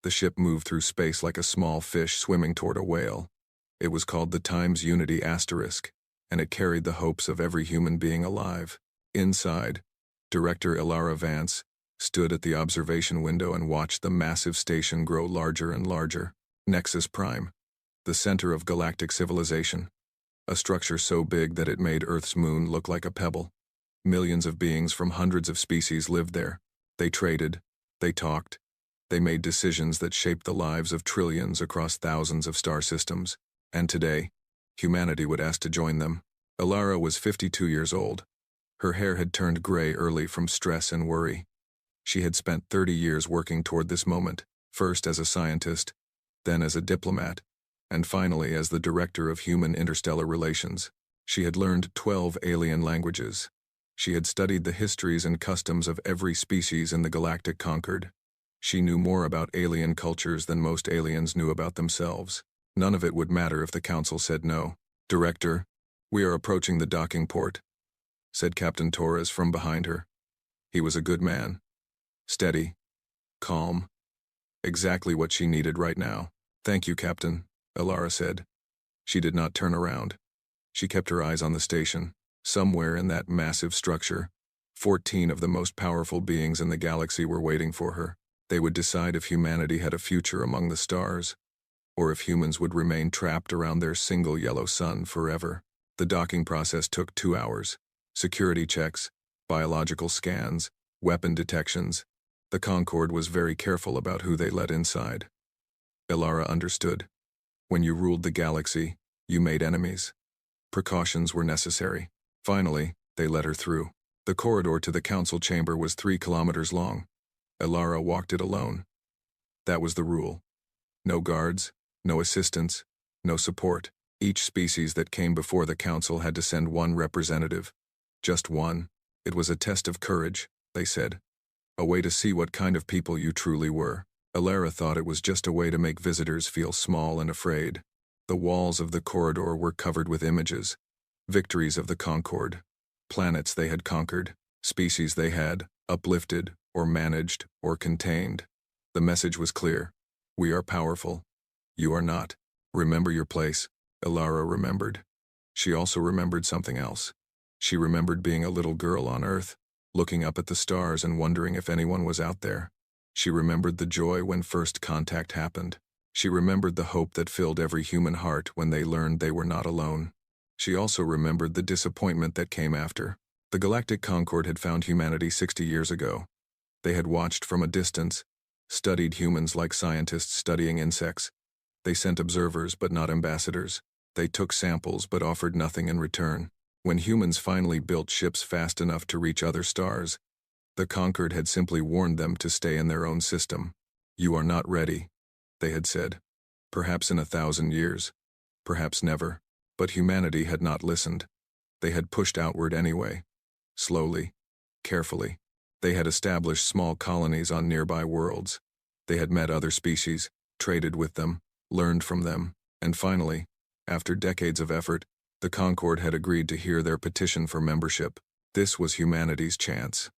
The ship moved through space like a small fish swimming toward a whale. It was called the Times Unity Asterisk, and it carried the hopes of every human being alive. Inside, Director Ilara Vance stood at the observation window and watched the massive station grow larger and larger. Nexus Prime, the center of galactic civilization, a structure so big that it made Earth's moon look like a pebble. Millions of beings from hundreds of species lived there. They traded, they talked, they made decisions that shaped the lives of trillions across thousands of star systems. And today, humanity would ask to join them. Ilara was 52 years old. Her hair had turned gray early from stress and worry. She had spent 30 years working toward this moment, first as a scientist, then as a diplomat, and finally as the director of human interstellar relations. She had learned 12 alien languages. She had studied the histories and customs of every species in the galactic concord. She knew more about alien cultures than most aliens knew about themselves. None of it would matter if the council said no. "Director, we are approaching the docking port," said Captain Torres from behind her. He was a good man. Steady. Calm. Exactly what she needed right now. "Thank you, Captain," Ilara said. She did not turn around. She kept her eyes on the station. Somewhere in that massive structure, 14 of the most powerful beings in the galaxy were waiting for her. They would decide if humanity had a future among the stars, or if humans would remain trapped around their single yellow sun forever. The docking process took 2 hours. Security checks, biological scans, weapon detections. The Concorde was very careful about who they let inside. Ilara understood. When you ruled the galaxy, you made enemies. Precautions were necessary. Finally, they let her through. The corridor to the council chamber was 3 kilometers long. Ilara walked it alone. That was the rule. No guards, no assistants, no support. Each species that came before the council had to send one representative. Just one. It was a test of courage, they said. A way to see what kind of people you truly were. Ilara thought it was just a way to make visitors feel small and afraid. The walls of the corridor were covered with images. Victories of the Concorde. Planets they had conquered. Species they had uplifted, or managed, or contained. The message was clear. We are powerful. You are not. Remember your place. Ilara remembered. She also remembered something else. She remembered being a little girl on Earth, looking up at the stars and wondering if anyone was out there. She remembered the joy when first contact happened. She remembered the hope that filled every human heart when they learned they were not alone. She also remembered the disappointment that came after. The Galactic Concorde had found humanity 60 years ago. They had watched from a distance, studied humans like scientists studying insects. They sent observers but not ambassadors. They took samples but offered nothing in return. When humans finally built ships fast enough to reach other stars, the Concorde had simply warned them to stay in their own system. "You are not ready," they had said. Perhaps in 1,000 years. Perhaps never. But humanity had not listened. They had pushed outward anyway. Slowly. Carefully. They had established small colonies on nearby worlds. They had met other species, traded with them, learned from them, and finally, after decades of effort, the Concorde had agreed to hear their petition for membership. This was humanity's chance.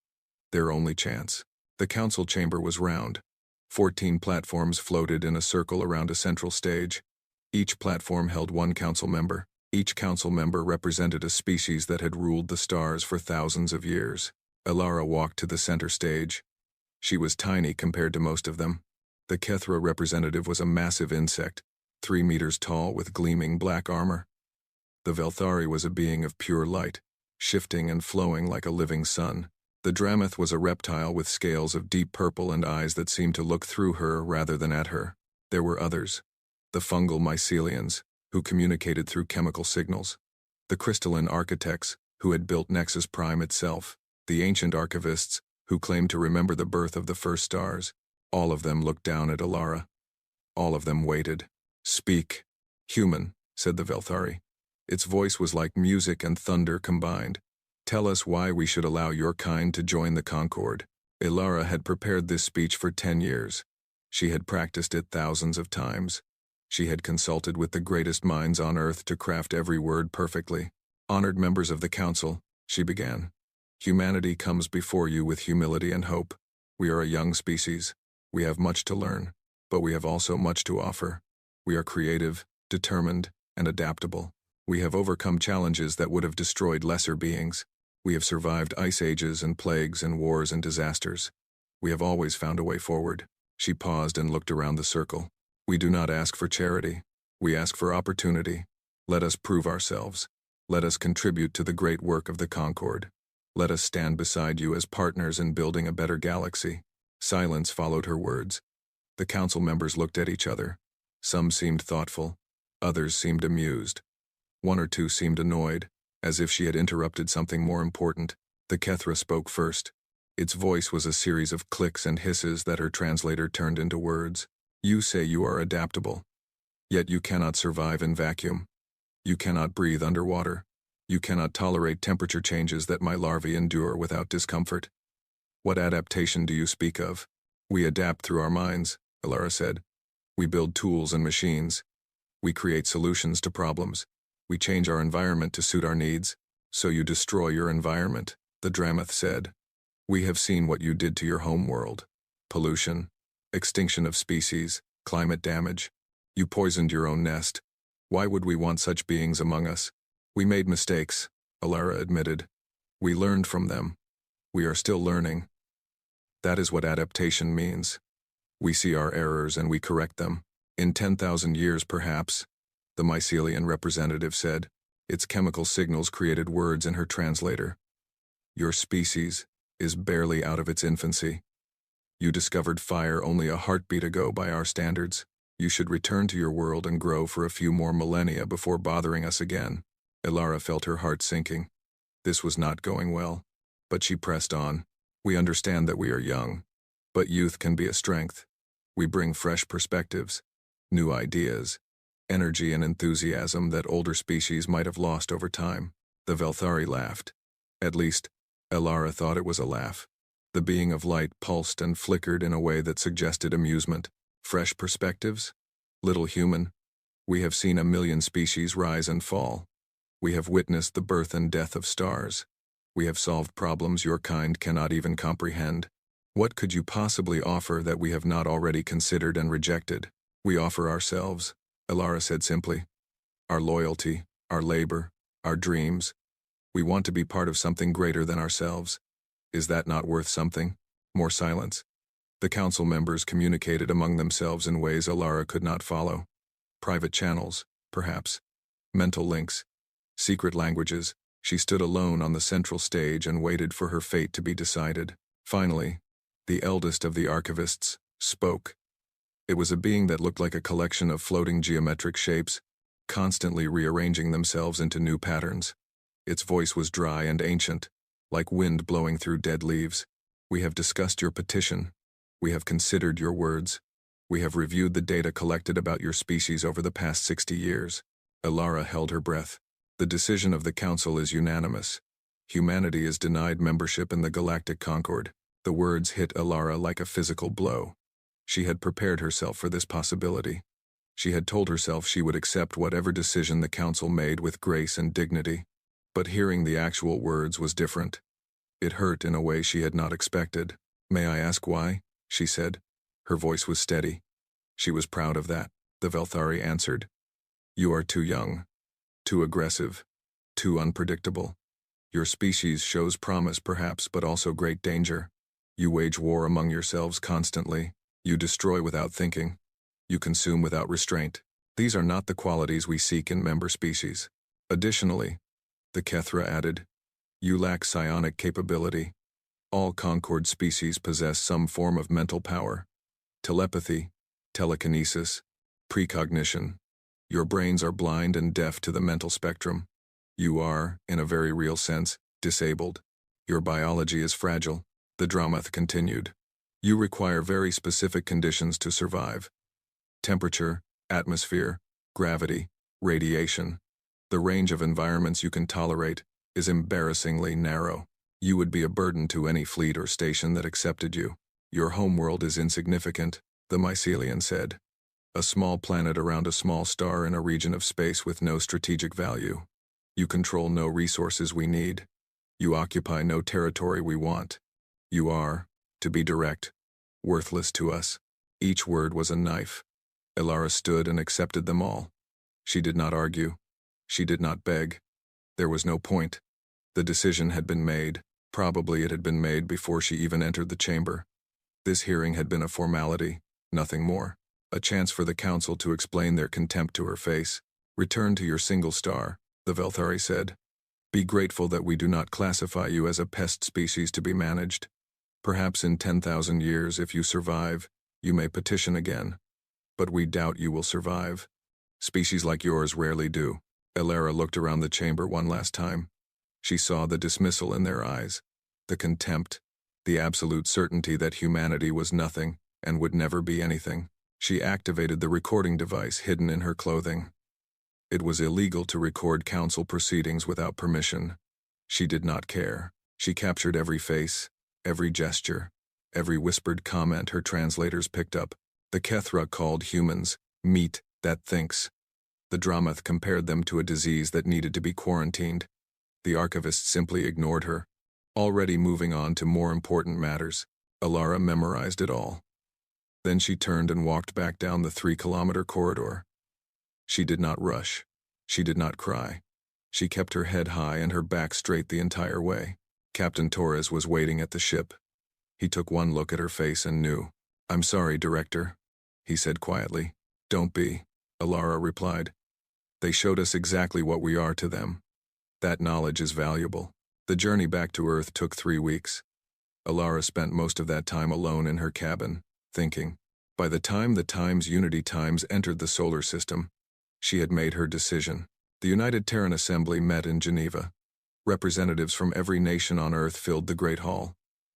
Their only chance. The council chamber was round. 14 platforms floated in a circle around a central stage. Each platform held one council member. Each council member represented a species that had ruled the stars for thousands of years. Ilara walked to the center stage. She was tiny compared to most of them. The Kethra representative was a massive insect, 3 meters tall with gleaming black armor. The Velthari was a being of pure light, shifting and flowing like a living sun. The Dramath was a reptile with scales of deep purple and eyes that seemed to look through her rather than at her. There were others. The fungal mycelians, who communicated through chemical signals. The crystalline architects, who had built Nexus Prime itself. The ancient archivists, who claimed to remember the birth of the first stars. All of them looked down at Ilara. All of them waited. "Speak." "Human," said the Velthari. Its voice was like music and thunder combined. "Tell us why we should allow your kind to join the Concorde." Ilara had prepared this speech for 10 years. She had practiced it thousands of times. She had consulted with the greatest minds on Earth to craft every word perfectly. "Honored members of the Council," she began. "Humanity comes before you with humility and hope. We are a young species. We have much to learn. But we have also much to offer. We are creative, determined, and adaptable. We have overcome challenges that would have destroyed lesser beings. We have survived ice ages and plagues and wars and disasters. We have always found a way forward. She paused and looked around the circle. We do not ask for charity. We ask for opportunity. Let us prove ourselves. Let us contribute to the great work of the Concord. Let us stand beside you as partners in building a better galaxy. Silence followed her words. The council members looked at each other. Some seemed thoughtful. Others seemed amused. One or two seemed annoyed, as if she had interrupted something more important. The Kethra spoke first. Its voice was a series of clicks and hisses that her translator turned into words. You say you are adaptable. Yet you cannot survive in vacuum. You cannot breathe underwater. You cannot tolerate temperature changes that my larvae endure without discomfort. What adaptation do you speak of? We adapt through our minds, Elara said. We build tools and machines. We create solutions to problems. We change our environment to suit our needs. So you destroy your environment, the Dramath said. We have seen what you did to your home world. Pollution, extinction of species, climate damage. You poisoned your own nest. Why would we want such beings among us? We made mistakes, Elara admitted. We learned from them. We are still learning. That is what adaptation means. We see our errors and we correct them. In 10,000 years, perhaps, the mycelian representative said. Its chemical signals created words in her translator. Your species is barely out of its infancy. You discovered fire only a heartbeat ago by our standards. You should return to your world and grow for a few more millennia before bothering us again. Elara felt her heart sinking. This was not going well. But she pressed on. We understand that we are young. But youth can be a strength. We bring fresh perspectives, new ideas, energy and enthusiasm that older species might have lost over time. The Velthari laughed. At least, Elara thought it was a laugh. The being of light pulsed and flickered in a way that suggested amusement. Fresh perspectives? Little human. We have seen 1,000,000 species rise and fall. We have witnessed the birth and death of stars. We have solved problems your kind cannot even comprehend. What could you possibly offer that we have not already considered and rejected? We offer ourselves, Elara said simply. Our loyalty, our labor, our dreams. We want to be part of something greater than ourselves. Is that not worth something? More silence. The council members communicated among themselves in ways Elara could not follow. Private channels, perhaps. Mental links. Secret languages. She stood alone on the central stage and waited for her fate to be decided. Finally, the eldest of the archivists spoke. It was a being that looked like a collection of floating geometric shapes, constantly rearranging themselves into new patterns. Its voice was dry and ancient, like wind blowing through dead leaves. We have discussed your petition. We have considered your words. We have reviewed the data collected about your species over the past 60 years. Elara held her breath. The decision of the Council is unanimous. Humanity is denied membership in the Galactic Concord. The words hit Elara like a physical blow. She had prepared herself for this possibility. She had told herself she would accept whatever decision the Council made with grace and dignity. But hearing the actual words was different. It hurt in a way she had not expected. May I ask why? She said. Her voice was steady. She was proud of that, the Velthari answered. You are too young, too aggressive, too unpredictable. Your species shows promise perhaps, but also great danger. You wage war among yourselves constantly. You destroy without thinking. You consume without restraint. These are not the qualities we seek in member species. Additionally, the Kethra added, you lack psionic capability. All Concord species possess some form of mental power. Telepathy, telekinesis, precognition. Your brains are blind and deaf to the mental spectrum. You are, in a very real sense, disabled. Your biology is fragile, the Dramath continued. You require very specific conditions to survive. Temperature, atmosphere, gravity, radiation. The range of environments you can tolerate is embarrassingly narrow. You would be a burden to any fleet or station that accepted you. Your homeworld is insignificant, the mycelian said. A small planet around a small star in a region of space with no strategic value. You control no resources we need. You occupy no territory we want. You are, to be direct, worthless to us. Each word was a knife. Elara stood and accepted them all. She did not argue. She did not beg. There was no point. The decision had been made. Probably it had been made before she even entered the chamber. This hearing had been a formality, nothing more. A chance for the council to explain their contempt to her face. "Return to your single star," the Velthari said. "Be grateful that we do not classify you as a pest species to be managed. Perhaps in 10,000 years, if you survive, you may petition again. But we doubt you will survive. Species like yours rarely do." Elara looked around the chamber one last time. She saw the dismissal in their eyes, the contempt, the absolute certainty that humanity was nothing and would never be anything. She activated the recording device hidden in her clothing. It was illegal to record council proceedings without permission. She did not care. She captured every face, every gesture, every whispered comment her translators picked up. The Kethra called humans meat that thinks. The Dramath compared them to a disease that needed to be quarantined. The archivist simply ignored her. Already moving on to more important matters, Elara memorized it all. Then she turned and walked back down the 3-kilometer corridor. She did not rush. She did not cry. She kept her head high and her back straight the entire way. Captain Torres was waiting at the ship. He took one look at her face and knew. "I'm sorry, Director," he said quietly. "Don't be," Elara replied. "They showed us exactly what we are to them. That knowledge is valuable." The journey back to Earth took 3 weeks. Elara spent most of that time alone in her cabin, thinking. By the time the Times Unity Times entered the solar system, she had made her decision. The United Terran Assembly met in Geneva. Representatives from every nation on Earth filled the Great Hall.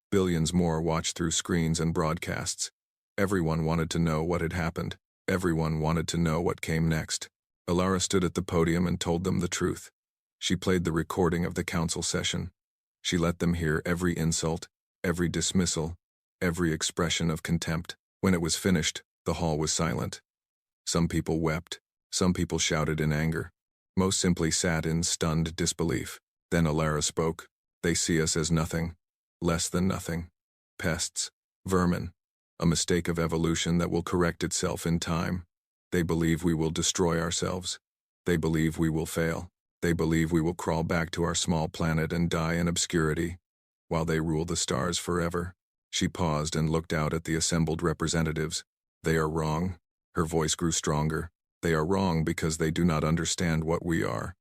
Billions more watched through screens and broadcasts. Everyone wanted to know what had happened. Everyone wanted to know what came next. Elara stood at the podium and told them the truth. She played the recording of the council session. She let them hear every insult, every dismissal, every expression of contempt. When it was finished, the hall was silent. Some people wept. Some people shouted in anger. Most simply sat in stunned disbelief. Then Elara spoke. "They see us as nothing, less than nothing. Pests, vermin, a mistake of evolution that will correct itself in time. They believe we will destroy ourselves. They believe we will fail. They believe we will crawl back to our small planet and die in obscurity, while they rule the stars forever." She paused and looked out at the assembled representatives. "They are wrong." Her voice grew stronger. "They are wrong because they do not understand what we are.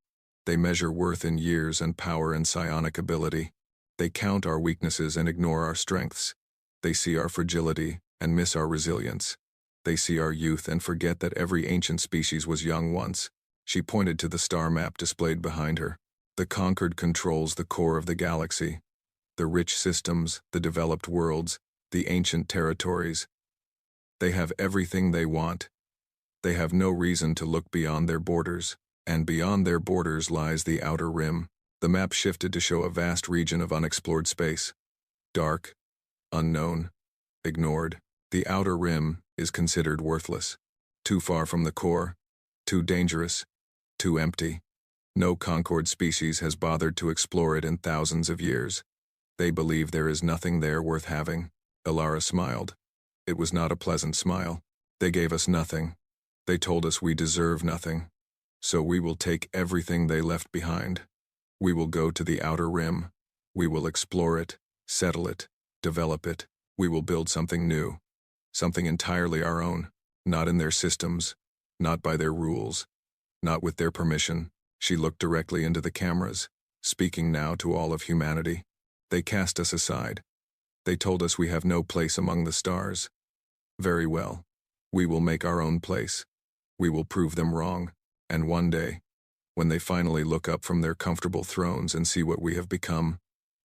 They measure worth in years and power in psionic ability. They count our weaknesses and ignore our strengths. They see our fragility and miss our resilience. They see our youth and forget that every ancient species was young once." She pointed to the star map displayed behind her. "The Conquered controls the core of the galaxy. The rich systems, the developed worlds, the ancient territories. They have everything they want. They have no reason to look beyond their borders. And beyond their borders lies the outer rim." The map shifted to show a vast region of unexplored space. Dark, unknown, ignored. The outer rim is considered worthless. Too far from the core, too dangerous, too empty. No Concord species has bothered to explore it in thousands of years. They believe there is nothing there worth having. Elara smiled. It was not a pleasant smile. "They gave us nothing. They told us we deserve nothing. So we will take everything they left behind. We will go to the outer rim. We will explore it, settle it, develop it. We will build something new. Something entirely our own. Not in their systems. Not by their rules. Not with their permission." She looked directly into the cameras, speaking now to all of humanity. "They cast us aside. They told us we have no place among the stars. Very well. We will make our own place. We will prove them wrong. And one day, when they finally look up from their comfortable thrones and see what we have become,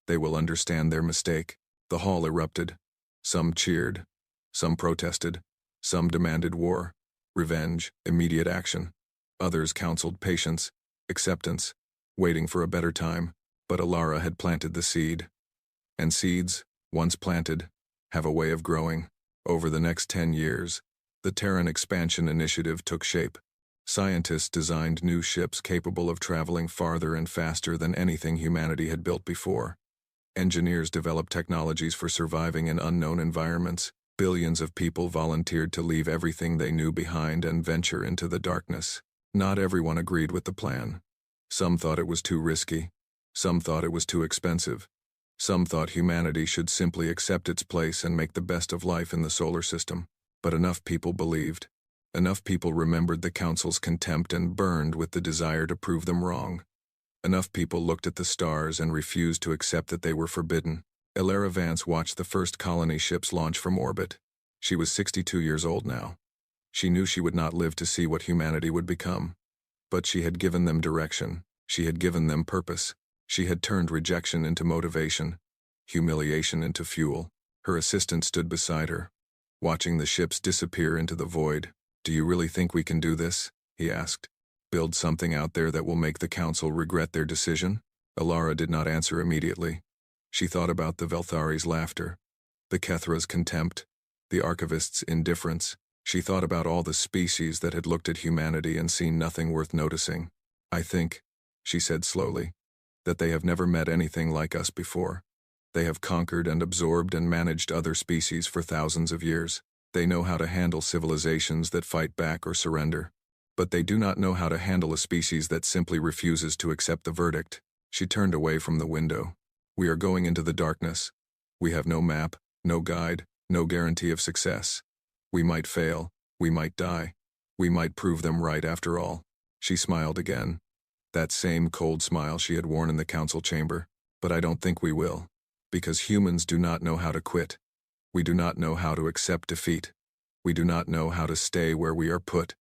they will understand their mistake." The hall erupted. Some cheered. Some protested. Some demanded war, revenge, immediate action. Others counseled patience, acceptance, waiting for a better time. But Elara had planted the seed. And seeds, once planted, have a way of growing. Over the next 10 years, the Terran Expansion Initiative took shape. Scientists designed new ships capable of traveling farther and faster than anything humanity had built before. Engineers developed technologies for surviving in unknown environments. Billions of people volunteered to leave everything they knew behind and venture into the darkness. Not everyone agreed with the plan. Some thought it was too risky. Some thought it was too expensive. Some thought humanity should simply accept its place and make the best of life in the solar system. But enough people believed. Enough people remembered the Council's contempt and burned with the desire to prove them wrong. Enough people looked at the stars and refused to accept that they were forbidden. Elara Vance watched the first colony ships launch from orbit. She was 62 years old now. She knew she would not live to see what humanity would become. But she had given them direction. She had given them purpose. She had turned rejection into motivation, humiliation into fuel. Her assistant stood beside her, watching the ships disappear into the void. "Do you really think we can do this?" he asked. "Build something out there that will make the Council regret their decision?" Elara did not answer immediately. She thought about the Velthari's laughter, the Kethra's contempt, the Archivist's indifference. She thought about all the species that had looked at humanity and seen nothing worth noticing. "I think," she said slowly, "that they have never met anything like us before. They have conquered and absorbed and managed other species for thousands of years. They know how to handle civilizations that fight back or surrender. But they do not know how to handle a species that simply refuses to accept the verdict." She turned away from the window. "We are going into the darkness. We have no map, no guide, no guarantee of success. We might fail, we might die. We might prove them right after all." She smiled again. That same cold smile she had worn in the Council chamber. "But I don't think we will. Because humans do not know how to quit. We do not know how to accept defeat. We do not know how to stay where we are put.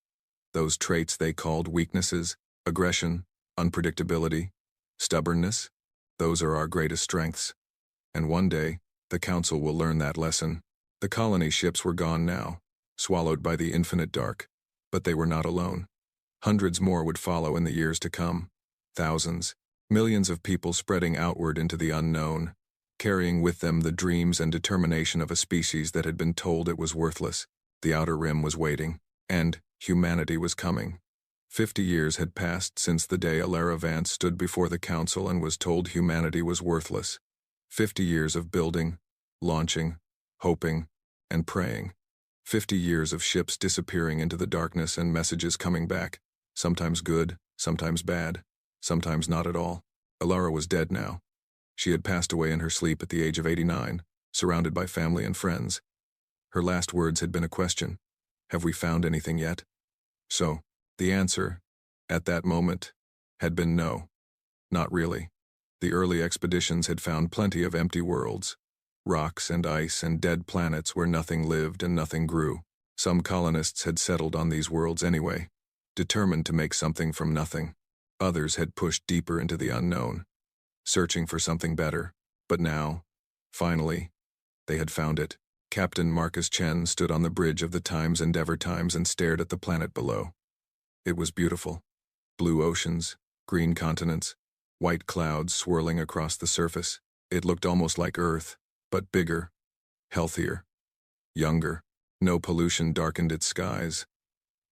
Those traits they called weaknesses, aggression, unpredictability, stubbornness, those are our greatest strengths. And one day, the Council will learn that lesson." The colony ships were gone now, swallowed by the infinite dark. But they were not alone. Hundreds more would follow in the years to come. Thousands, millions of people spreading outward into the unknown, carrying with them the dreams and determination of a species that had been told it was worthless. The outer rim was waiting, and humanity was coming. 50 years had passed since the day Elara Vance stood before the Council and was told humanity was worthless. 50 years of building, launching, hoping, and praying. 50 years of ships disappearing into the darkness and messages coming back, sometimes good, sometimes bad, sometimes not at all. Elara was dead now. She had passed away in her sleep at the age of 89, surrounded by family and friends. Her last words had been a question. "Have we found anything yet?" So, the answer, at that moment, had been no. Not really. The early expeditions had found plenty of empty worlds. Rocks and ice and dead planets where nothing lived and nothing grew. Some colonists had settled on these worlds anyway, determined to make something from nothing. Others had pushed deeper into the unknown, searching for something better. But now, finally, they had found it. Captain Marcus Chen stood on the bridge of the Times Endeavor Times and stared at the planet below. It was beautiful. Blue oceans, green continents, white clouds swirling across the surface. It looked almost like Earth, but bigger, healthier, younger. No pollution darkened its skies.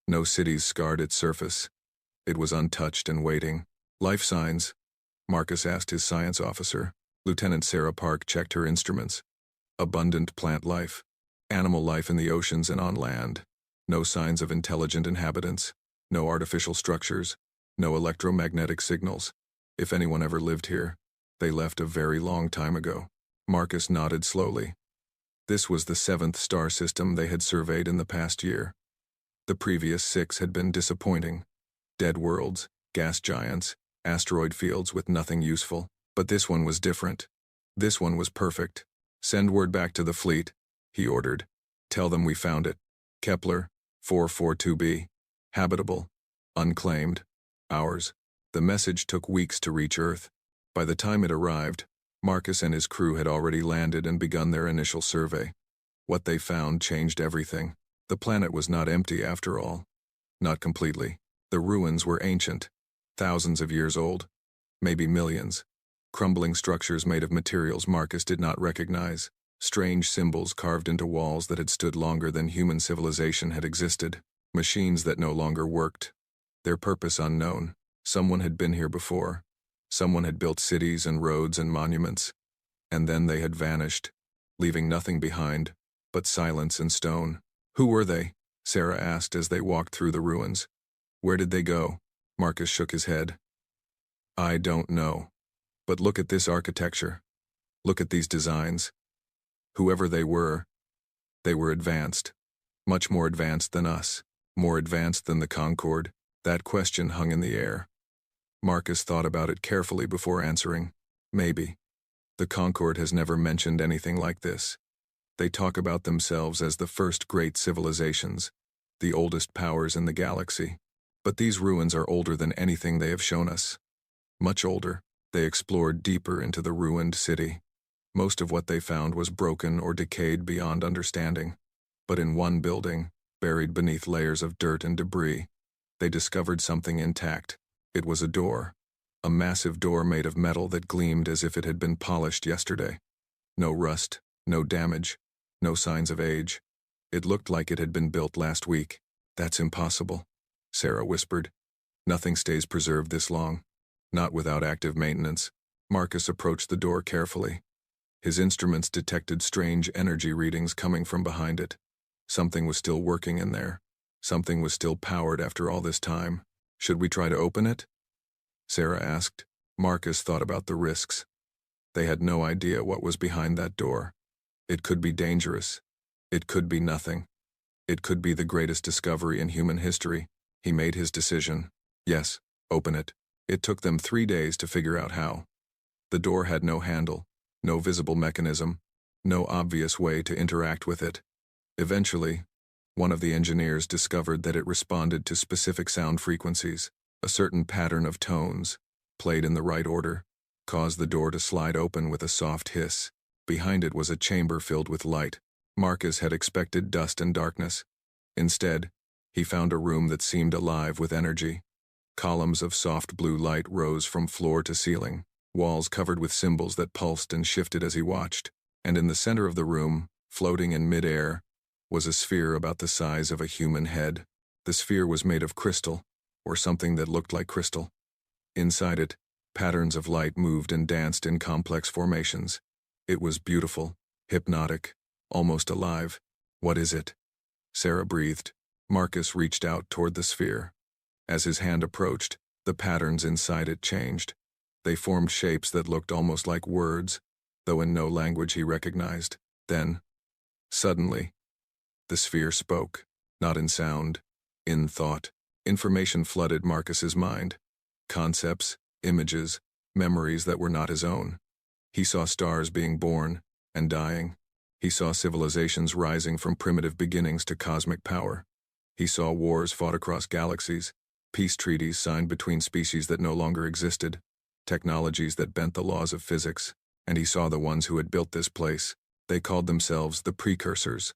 No cities scarred its surface. It was untouched and waiting. "Life signs?" Marcus asked his science officer. Lieutenant Sarah Park checked her instruments. Abundant plant life, animal life in the oceans and on land. No signs of intelligent inhabitants. No artificial structures. No electromagnetic signals. If anyone ever lived here, they left a very long time ago. Marcus nodded slowly. This was the 7th star system they had surveyed in the past year. The previous 6 had been disappointing. Dead worlds, gas giants, asteroid fields with nothing useful. But this one was different. This one was perfect. "Send word back to the fleet," he ordered. "Tell them we found it. Kepler, 442b. Habitable. Unclaimed. Ours." The message took weeks to reach Earth. By the time it arrived, Marcus and his crew had already landed and begun their initial survey. What they found changed everything. The planet was not empty after all. Not completely. The ruins were ancient, thousands of years old, maybe millions. Crumbling structures made of materials Marcus did not recognize. Strange symbols carved into walls that had stood longer than human civilization had existed. Machines that no longer worked. Their purpose unknown. Someone had been here before. Someone had built cities and roads and monuments. And then they had vanished, leaving nothing behind, but silence and stone. Who were they? Sarah asked as they walked through the ruins. Where did they go? Marcus shook his head. I don't know. But look at this architecture. Look at these designs. Whoever they were advanced. Much more advanced than us. More advanced than the Concorde. That question hung in the air. Marcus thought about it carefully before answering. Maybe. The Concorde has never mentioned anything like this. They talk about themselves as the first great civilizations, the oldest powers in the galaxy. But these ruins are older than anything they have shown us. Much older. They explored deeper into the ruined city. Most of what they found was broken or decayed beyond understanding. But in one building, buried beneath layers of dirt and debris, they discovered something intact. It was a door. A massive door made of metal that gleamed as if it had been polished yesterday. No rust, no damage, no signs of age. It looked like it had been built last week. That's impossible, Sarah whispered. Nothing stays preserved this long. Not without active maintenance. Marcus approached the door carefully. His instruments detected strange energy readings coming from behind it. Something was still working in there. Something was still powered after all this time. Should we try to open it? Sarah asked. Marcus thought about the risks. They had no idea what was behind that door. It could be dangerous. It could be nothing. It could be the greatest discovery in human history. He made his decision. Yes, open it. It took them 3 days to figure out how. The door had no handle, no visible mechanism, no obvious way to interact with it. Eventually, one of the engineers discovered that it responded to specific sound frequencies. A certain pattern of tones, played in the right order, caused the door to slide open with a soft hiss. Behind it was a chamber filled with light. Marcus had expected dust and darkness. Instead, he found a room that seemed alive with energy. Columns of soft blue light rose from floor to ceiling, walls covered with symbols that pulsed and shifted as he watched. And in the center of the room, floating in mid-air, was a sphere about the size of a human head. The sphere was made of crystal, or something that looked like crystal. Inside it, patterns of light moved and danced in complex formations. It was beautiful, hypnotic, almost alive. What is it? Sarah breathed. Marcus reached out toward the sphere. As his hand approached, the patterns inside it changed. They formed shapes that looked almost like words, though in no language he recognized. Then, suddenly, the sphere spoke, not in sound, in thought. Information flooded Marcus's mind. Concepts, images, memories that were not his own. He saw stars being born and dying. He saw civilizations rising from primitive beginnings to cosmic power. He saw wars fought across galaxies, peace treaties signed between species that no longer existed, technologies that bent the laws of physics, and he saw the ones who had built this place. They called themselves the Precursors.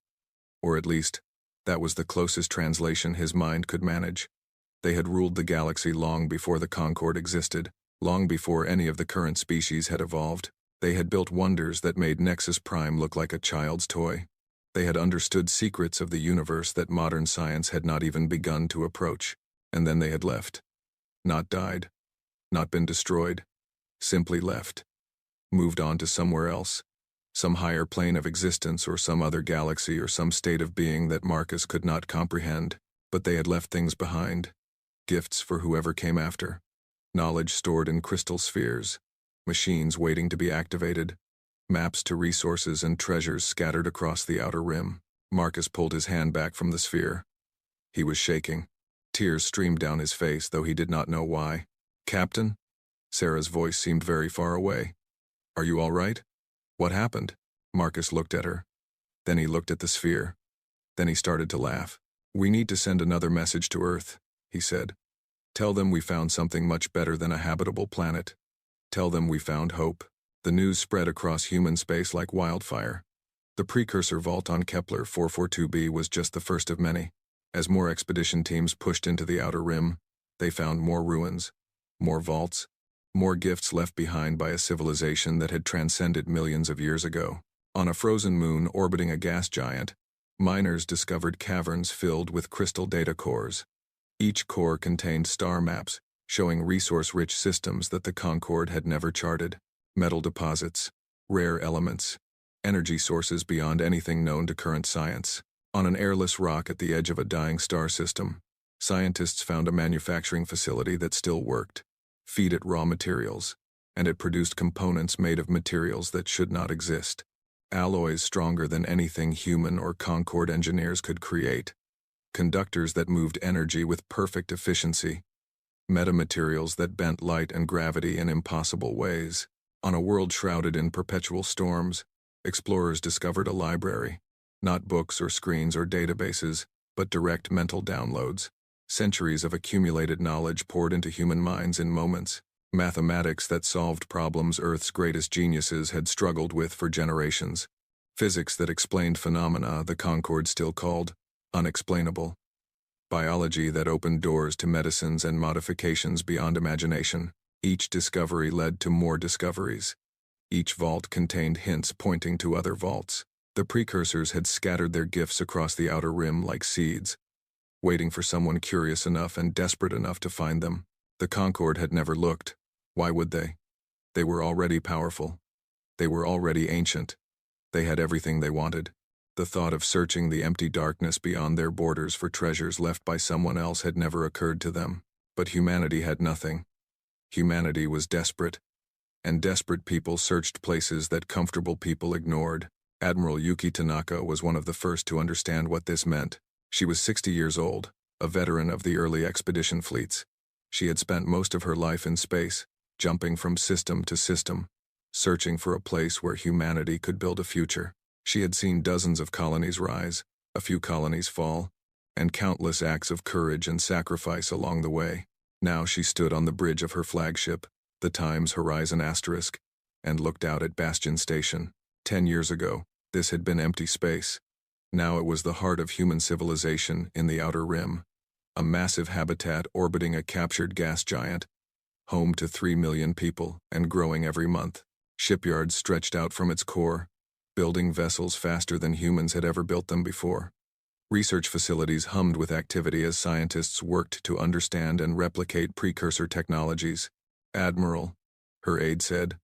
Or at least, that was the closest translation his mind could manage. They had ruled the galaxy long before the Concorde existed, long before any of the current species had evolved. They had built wonders that made Nexus Prime look like a child's toy. They had understood secrets of the universe that modern science had not even begun to approach. And then they had left. Not died. Not been destroyed. Simply left. Moved on to somewhere else. Some higher plane of existence or some other galaxy or some state of being that Marcus could not comprehend. But they had left things behind. Gifts for whoever came after. Knowledge stored in crystal spheres. Machines waiting to be activated. Maps to resources and treasures scattered across the outer rim. Marcus pulled his hand back from the sphere. He was shaking. Tears streamed down his face, though he did not know why. "Captain?" Sarah's voice seemed very far away. "Are you all right? What happened?" Marcus looked at her. Then he looked at the sphere. Then he started to laugh. "We need to send another message to Earth," he said. "Tell them we found something much better than a habitable planet. Tell them we found hope." The news spread across human space like wildfire. The precursor vault on Kepler 442b was just the first of many. As more expedition teams pushed into the outer rim, they found more ruins, more vaults, more gifts left behind by a civilization that had transcended millions of years ago. On a frozen moon orbiting a gas giant, miners discovered caverns filled with crystal data cores. Each core contained star maps, showing resource-rich systems that the Concorde had never charted. Metal deposits, rare elements, energy sources beyond anything known to current science. On an airless rock at the edge of a dying star system, scientists found a manufacturing facility that still worked. Feed it raw materials, and it produced components made of materials that should not exist. Alloys stronger than anything human or Concorde engineers could create. Conductors that moved energy with perfect efficiency. Metamaterials that bent light and gravity in impossible ways. On a world shrouded in perpetual storms, explorers discovered a library. Not books or screens or databases, but direct mental downloads. Centuries of accumulated knowledge poured into human minds in moments. Mathematics that solved problems Earth's greatest geniuses had struggled with for generations. Physics that explained phenomena the Concorde still called unexplainable. Biology that opened doors to medicines and modifications beyond imagination. Each discovery led to more discoveries. Each vault contained hints pointing to other vaults. The precursors had scattered their gifts across the outer rim like seeds, waiting for someone curious enough and desperate enough to find them. The Concorde had never looked. Why would they? They were already powerful. They were already ancient. They had everything they wanted. The thought of searching the empty darkness beyond their borders for treasures left by someone else had never occurred to them. But humanity had nothing. Humanity was desperate. And desperate people searched places that comfortable people ignored. Admiral Yuki Tanaka was one of the first to understand what this meant. She was 60 years old, a veteran of the early expedition fleets. She had spent most of her life in space, jumping from system to system, searching for a place where humanity could build a future. She had seen dozens of colonies rise, a few colonies fall, and countless acts of courage and sacrifice along the way. Now she stood on the bridge of her flagship, the Times Horizon Asterisk, and looked out at Bastion Station. 10 years ago, this had been empty space. Now it was the heart of human civilization in the outer rim, a massive habitat orbiting a captured gas giant, home to 3 million people and growing every month. Shipyards stretched out from its core, building vessels faster than humans had ever built them before. Research facilities hummed with activity as scientists worked to understand and replicate precursor technologies. "Admiral," her aide said,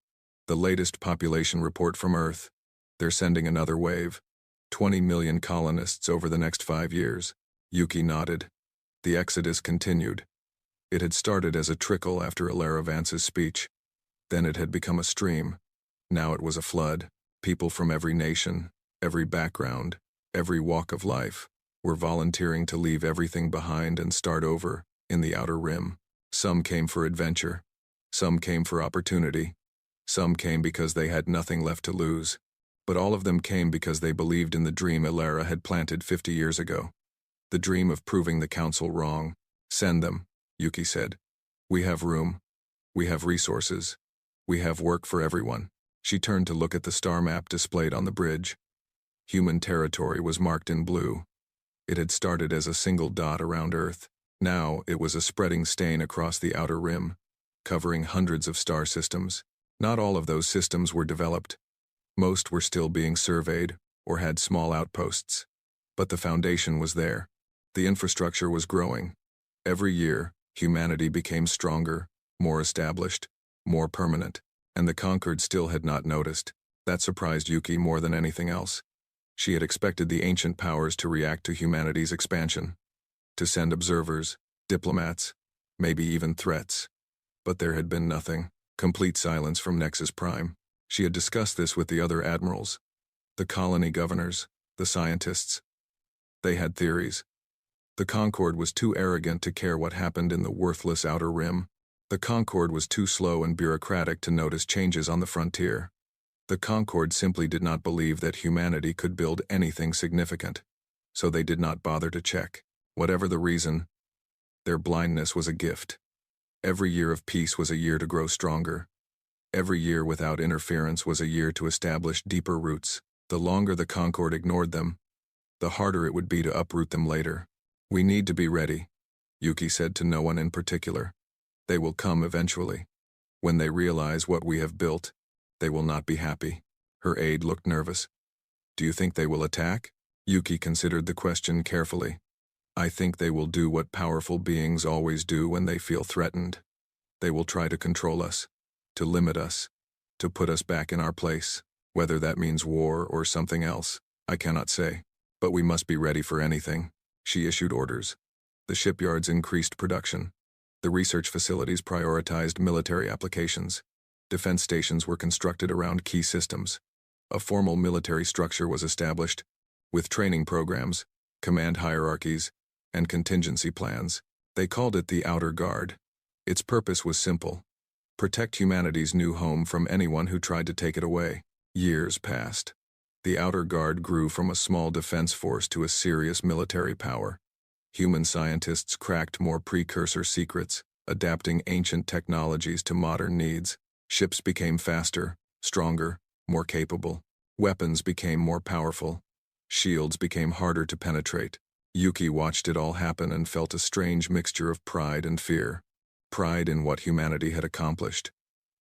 "the latest population report from Earth. They're sending another wave. 20 million colonists over the next 5 years." Yuki nodded. The exodus continued. It had started as a trickle after Alara Vance's speech. Then it had become a stream. Now it was a flood. People from every nation, every background, every walk of life, were volunteering to leave everything behind and start over in the outer rim. Some came for adventure. Some came for opportunity. Some came because they had nothing left to lose. But all of them came because they believed in the dream Alara had planted 50 years ago. The dream of proving the Council wrong. "Send them," Yuki said. "We have room. We have resources. We have work for everyone." She turned to look at the star map displayed on the bridge. Human territory was marked in blue. It had started as a single dot around Earth. Now it was a spreading stain across the outer rim, covering hundreds of star systems. Not all of those systems were developed. Most were still being surveyed or had small outposts. But the foundation was there. The infrastructure was growing. Every year, humanity became stronger, more established, more permanent. And the Concorde still had not noticed. That surprised Yuki more than anything else. She had expected the ancient powers to react to humanity's expansion, to send observers, diplomats, maybe even threats. But there had been nothing. Complete silence from Nexus Prime. She had discussed this with the other admirals, the colony governors, the scientists. They had theories. The Concorde was too arrogant to care what happened in the worthless outer rim. The Concorde was too slow and bureaucratic to notice changes on the frontier. The Concorde simply did not believe that humanity could build anything significant, so they did not bother to check. Whatever the reason, their blindness was a gift. Every year of peace was a year to grow stronger. Every year without interference was a year to establish deeper roots. The longer the Concorde ignored them, the harder it would be to uproot them later. "We need to be ready," Yuki said to no one in particular. "They will come eventually. When they realize what we have built, they will not be happy." Her aide looked nervous. "Do you think they will attack?" Yuki considered the question carefully. "I think they will do what powerful beings always do when they feel threatened. They will try to control us, to limit us, to put us back in our place. Whether that means war or something else, I cannot say. But we must be ready for anything. She issued orders. The shipyards increased production. The research facilities prioritized military applications. Defense stations were constructed around key systems. A formal military structure was established, with training programs, command hierarchies, and contingency plans. They called it the Outer Guard. Its purpose was simple: protect humanity's new home from anyone who tried to take it away. Years passed. The Outer Guard grew from a small defense force to a serious military power. Human scientists cracked more precursor secrets, adapting ancient technologies to modern needs. Ships became faster, stronger, more capable. Weapons became more powerful. Shields became harder to penetrate. Yuki watched it all happen and felt a strange mixture of pride and fear. Pride in what humanity had accomplished.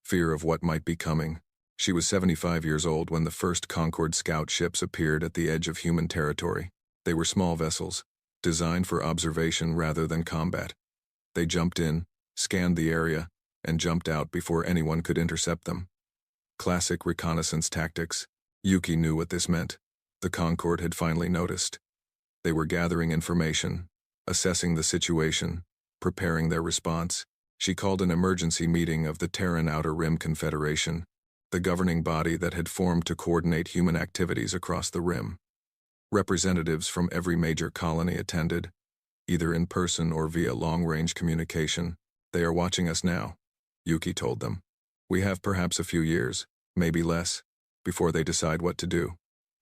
Fear of what might be coming. She was 75 years old when the first Concorde scout ships appeared at the edge of human territory. They were small vessels, designed for observation rather than combat. They jumped in, scanned the area, and jumped out before anyone could intercept them. Classic reconnaissance tactics. Yuki knew what this meant. The Concorde had finally noticed. They were gathering information, assessing the situation, preparing their response. She called an emergency meeting of the Terran Outer Rim Confederation, the governing body that had formed to coordinate human activities across the rim. Representatives from every major colony attended, either in person or via long-range communication. They are watching us now, Yuki told them. We have perhaps a few years, maybe less, before they decide what to do.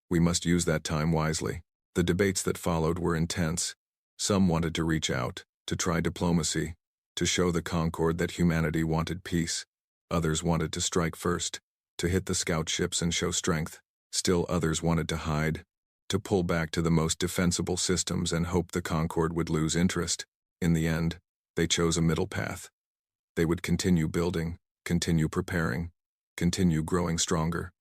We must use that time wisely. The debates that followed were intense. Some wanted to reach out, to try diplomacy, to show the Concorde that humanity wanted peace. Others wanted to strike first, to hit the scout ships and show strength. Still others wanted to hide, to pull back to the most defensible systems and hope the Concorde would lose interest. In the end, they chose a middle path. They would continue building, continue preparing, continue growing stronger.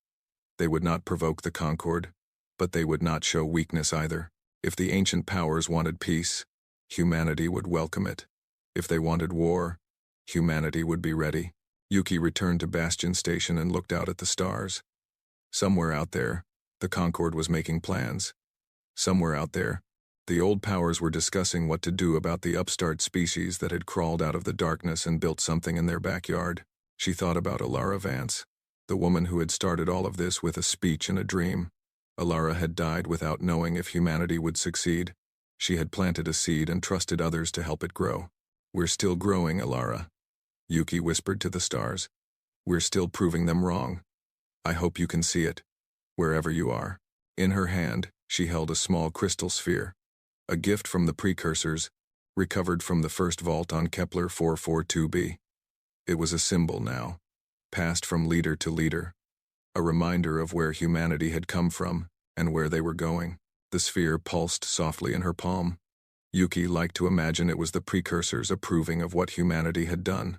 They would not provoke the Concorde, but they would not show weakness either. If the ancient powers wanted peace, humanity would welcome it. If they wanted war, humanity would be ready. Yuki returned to Bastion Station and looked out at the stars. Somewhere out there, the Concorde was making plans. Somewhere out there, the old powers were discussing what to do about the upstart species that had crawled out of the darkness and built something in their backyard. She thought about Alara Vance, the woman who had started all of this with a speech and a dream. Alara had died without knowing if humanity would succeed. She had planted a seed and trusted others to help it grow. We're still growing, Alara, Yuki whispered to the stars. We're still proving them wrong. I hope you can see it, wherever you are. In her hand, she held a small crystal sphere, a gift from the precursors, recovered from the first vault on Kepler 442b. It was a symbol now, passed from leader to leader, a reminder of where humanity had come from and where they were going. The sphere pulsed softly in her palm. Yuki liked to imagine it was the precursors approving of what humanity had done.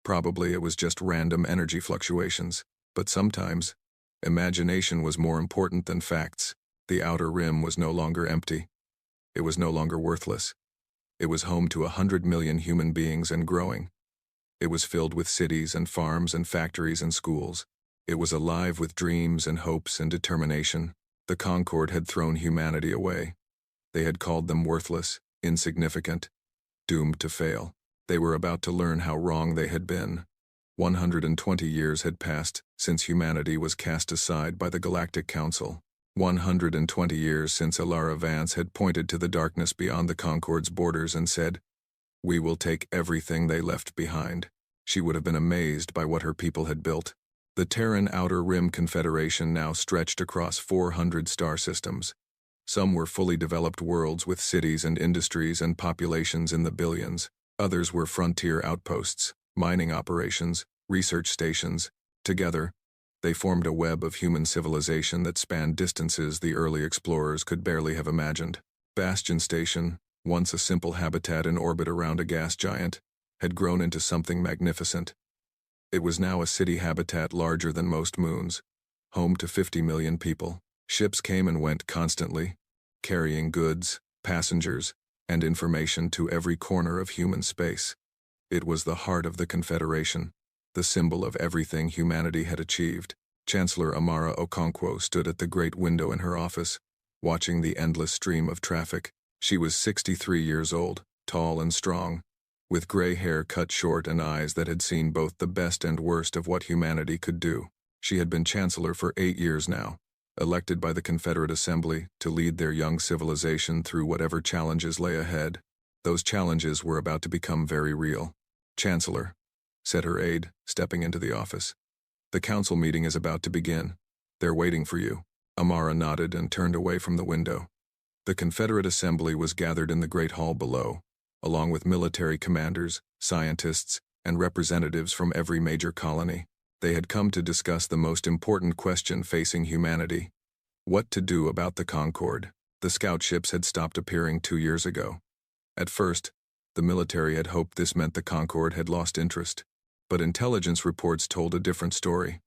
Probably it was just random energy fluctuations, but sometimes, imagination was more important than facts. The outer rim was no longer empty. It was no longer worthless. It was home to 100 million human beings and growing. It was filled with cities and farms and factories and schools. It was alive with dreams and hopes and determination. The Concorde had thrown humanity away. They had called them worthless, insignificant, doomed to fail. They were about to learn how wrong they had been. 120 years had passed since humanity was cast aside by the Galactic Council. 120 years since Alara Vance had pointed to the darkness beyond the Concorde's borders and said, "We will take everything they left behind." She would have been amazed by what her people had built. The Terran Outer Rim Confederation now stretched across 400 star systems. Some were fully developed worlds with cities and industries and populations in the billions. Others were frontier outposts, mining operations, research stations. Together, they formed a web of human civilization that spanned distances the early explorers could barely have imagined. Bastion Station, once a simple habitat in orbit around a gas giant, had grown into something magnificent. It was now a city habitat larger than most moons, home to 50 million people. Ships came and went constantly, carrying goods, passengers, and information to every corner of human space. It was the heart of the Confederation, the symbol of everything humanity had achieved. Chancellor Amara Okonkwo stood at the great window in her office, watching the endless stream of traffic. She was 63 years old, tall and strong, with gray hair cut short and eyes that had seen both the best and worst of what humanity could do. She had been chancellor for 8 years now, elected by the Confederate Assembly to lead their young civilization through whatever challenges lay ahead. Those challenges were about to become very real. "Chancellor," said her aide, stepping into the office. "The council meeting is about to begin. They're waiting for you." Amara nodded and turned away from the window. The Confederate Assembly was gathered in the great hall below, along with military commanders, scientists, and representatives from every major colony. They had come to discuss the most important question facing humanity: what to do about the Concorde. The scout ships had stopped appearing 2 years ago. At first, the military had hoped this meant the Concorde had lost interest, but intelligence reports told a different story.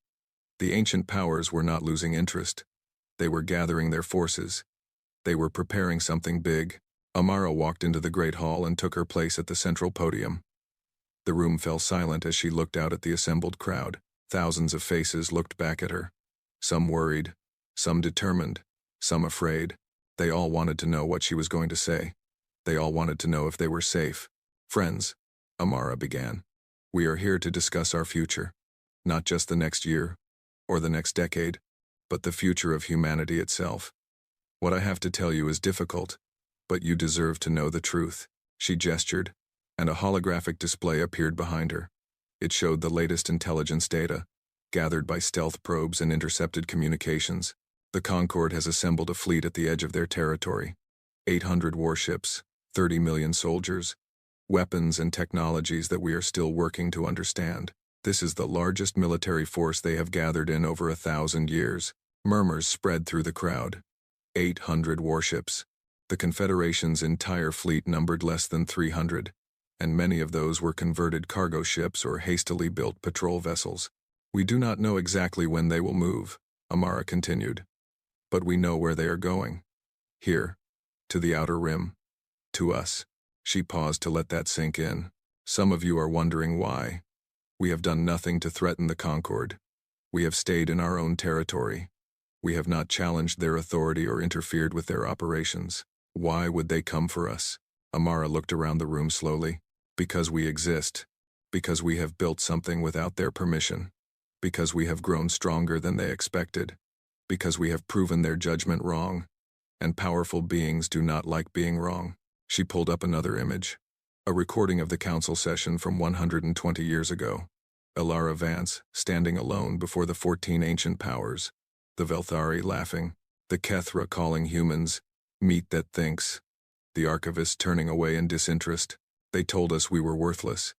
The ancient powers were not losing interest. They were gathering their forces. They were preparing something big. Amara walked into the great hall and took her place at the central podium. The room fell silent as she looked out at the assembled crowd. Thousands of faces looked back at her. Some worried, some determined, some afraid. They all wanted to know what she was going to say. They all wanted to know if they were safe. "Friends," Amara began, "we are here to discuss our future. Not just the next year, or the next decade, but the future of humanity itself. What I have to tell you is difficult, but you deserve to know the truth." She gestured, and a holographic display appeared behind her. It showed the latest intelligence data, gathered by stealth probes and intercepted communications. The Concorde has assembled a fleet at the edge of their territory. 800 warships, 30 million soldiers, weapons and technologies that we are still working to understand. This is the largest military force they have gathered in over 1,000 years. Murmurs spread through the crowd. 800 warships. The Confederation's entire fleet numbered less than 300, and many of those were converted cargo ships or hastily built patrol vessels. "We do not know exactly when they will move," Amara continued, "but we know where they are going. Here, to the outer rim. To us." She paused to let that sink in. "Some of you are wondering why. We have done nothing to threaten the Concorde. We have stayed in our own territory. We have not challenged their authority or interfered with their operations. Why would they come for us?" Amara looked around the room slowly. "Because we exist. Because we have built something without their permission. Because we have grown stronger than they expected. Because we have proven their judgment wrong. And powerful beings do not like being wrong." She pulled up another image. A recording of the council session from 120 years ago. Elara Vance, standing alone before the 14 ancient powers. The Velthari laughing. The Kethra calling humans meat that thinks. The archivist turning away in disinterest. They told us we were worthless.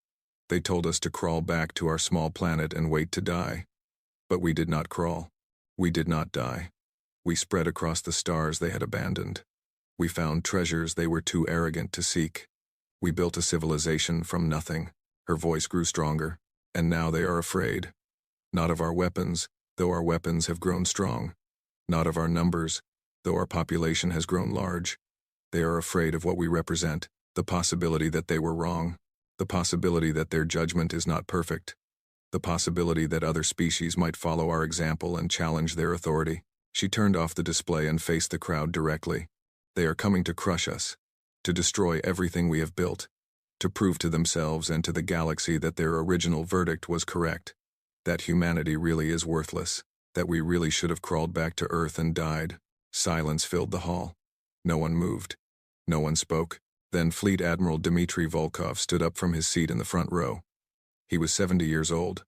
They told us to crawl back to our small planet and wait to die. But we did not crawl. We did not die. We spread across the stars they had abandoned. We found treasures they were too arrogant to seek. We built a civilization from nothing. Her voice grew stronger. And now they are afraid. Not of our weapons, though our weapons have grown strong. Not of our numbers, though our population has grown large. They are afraid of what we represent, the possibility that they were wrong, the possibility that their judgment is not perfect, the possibility that other species might follow our example and challenge their authority. She turned off the display and faced the crowd directly. They are coming to crush us, to destroy everything we have built, to prove to themselves and to the galaxy that their original verdict was correct, that humanity really is worthless, that we really should have crawled back to Earth and died. Silence filled the hall. No one moved. No one spoke. Then Fleet Admiral Dmitry Volkov stood up from his seat in the front row. He was 70 years old.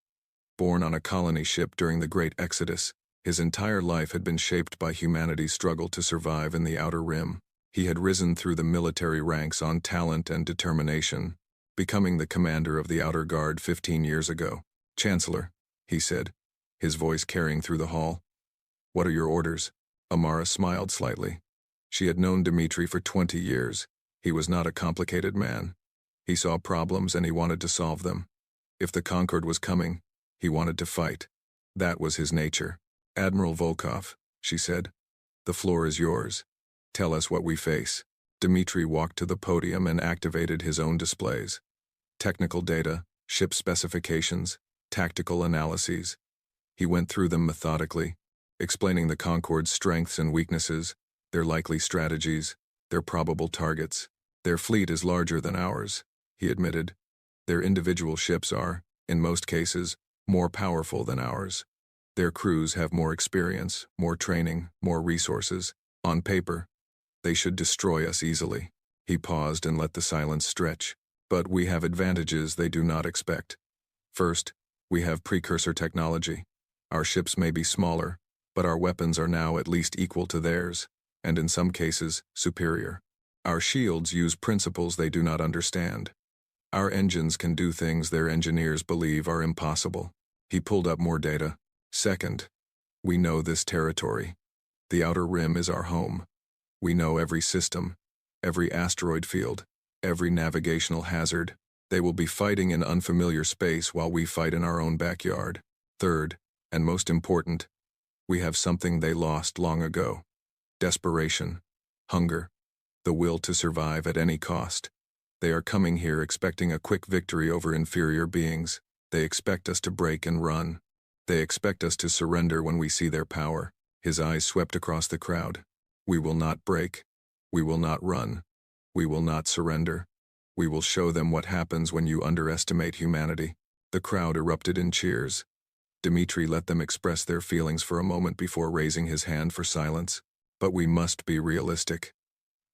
Born on a colony ship during the Great Exodus, his entire life had been shaped by humanity's struggle to survive in the Outer Rim. He had risen through the military ranks on talent and determination, becoming the commander of the Outer Guard 15 years ago. "Chancellor," he said, his voice carrying through the hall. "What are your orders?" Amara smiled slightly. She had known Dmitry for 20 years. He was not a complicated man. He saw problems and he wanted to solve them. If the Concorde was coming, he wanted to fight. That was his nature. "Admiral Volkov," she said, "the floor is yours. Tell us what we face." Dmitry walked to the podium and activated his own displays. Technical data, ship specifications, tactical analyses. He went through them methodically, explaining the Concorde's strengths and weaknesses, their likely strategies, their probable targets. Their fleet is larger than ours, he admitted. Their individual ships are, in most cases, more powerful than ours. Their crews have more experience, more training, more resources. On paper, they should destroy us easily. He paused and let the silence stretch. But we have advantages they do not expect. First, we have precursor technology. Our ships may be smaller, but our weapons are now at least equal to theirs, and in some cases, superior. Our shields use principles they do not understand. Our engines can do things their engineers believe are impossible. He pulled up more data. Second, we know this territory. The Outer Rim is our home. We know every system, every asteroid field, every navigational hazard. They will be fighting in unfamiliar space while we fight in our own backyard. Third, and most important, we have something they lost long ago. Desperation, hunger, the will to survive at any cost. They are coming here expecting a quick victory over inferior beings. They expect us to break and run. They expect us to surrender when we see their power. His eyes swept across the crowd. We will not break. We will not run. We will not surrender. We will show them what happens when you underestimate humanity. The crowd erupted in cheers. Dmitri let them express their feelings for a moment before raising his hand for silence. But we must be realistic.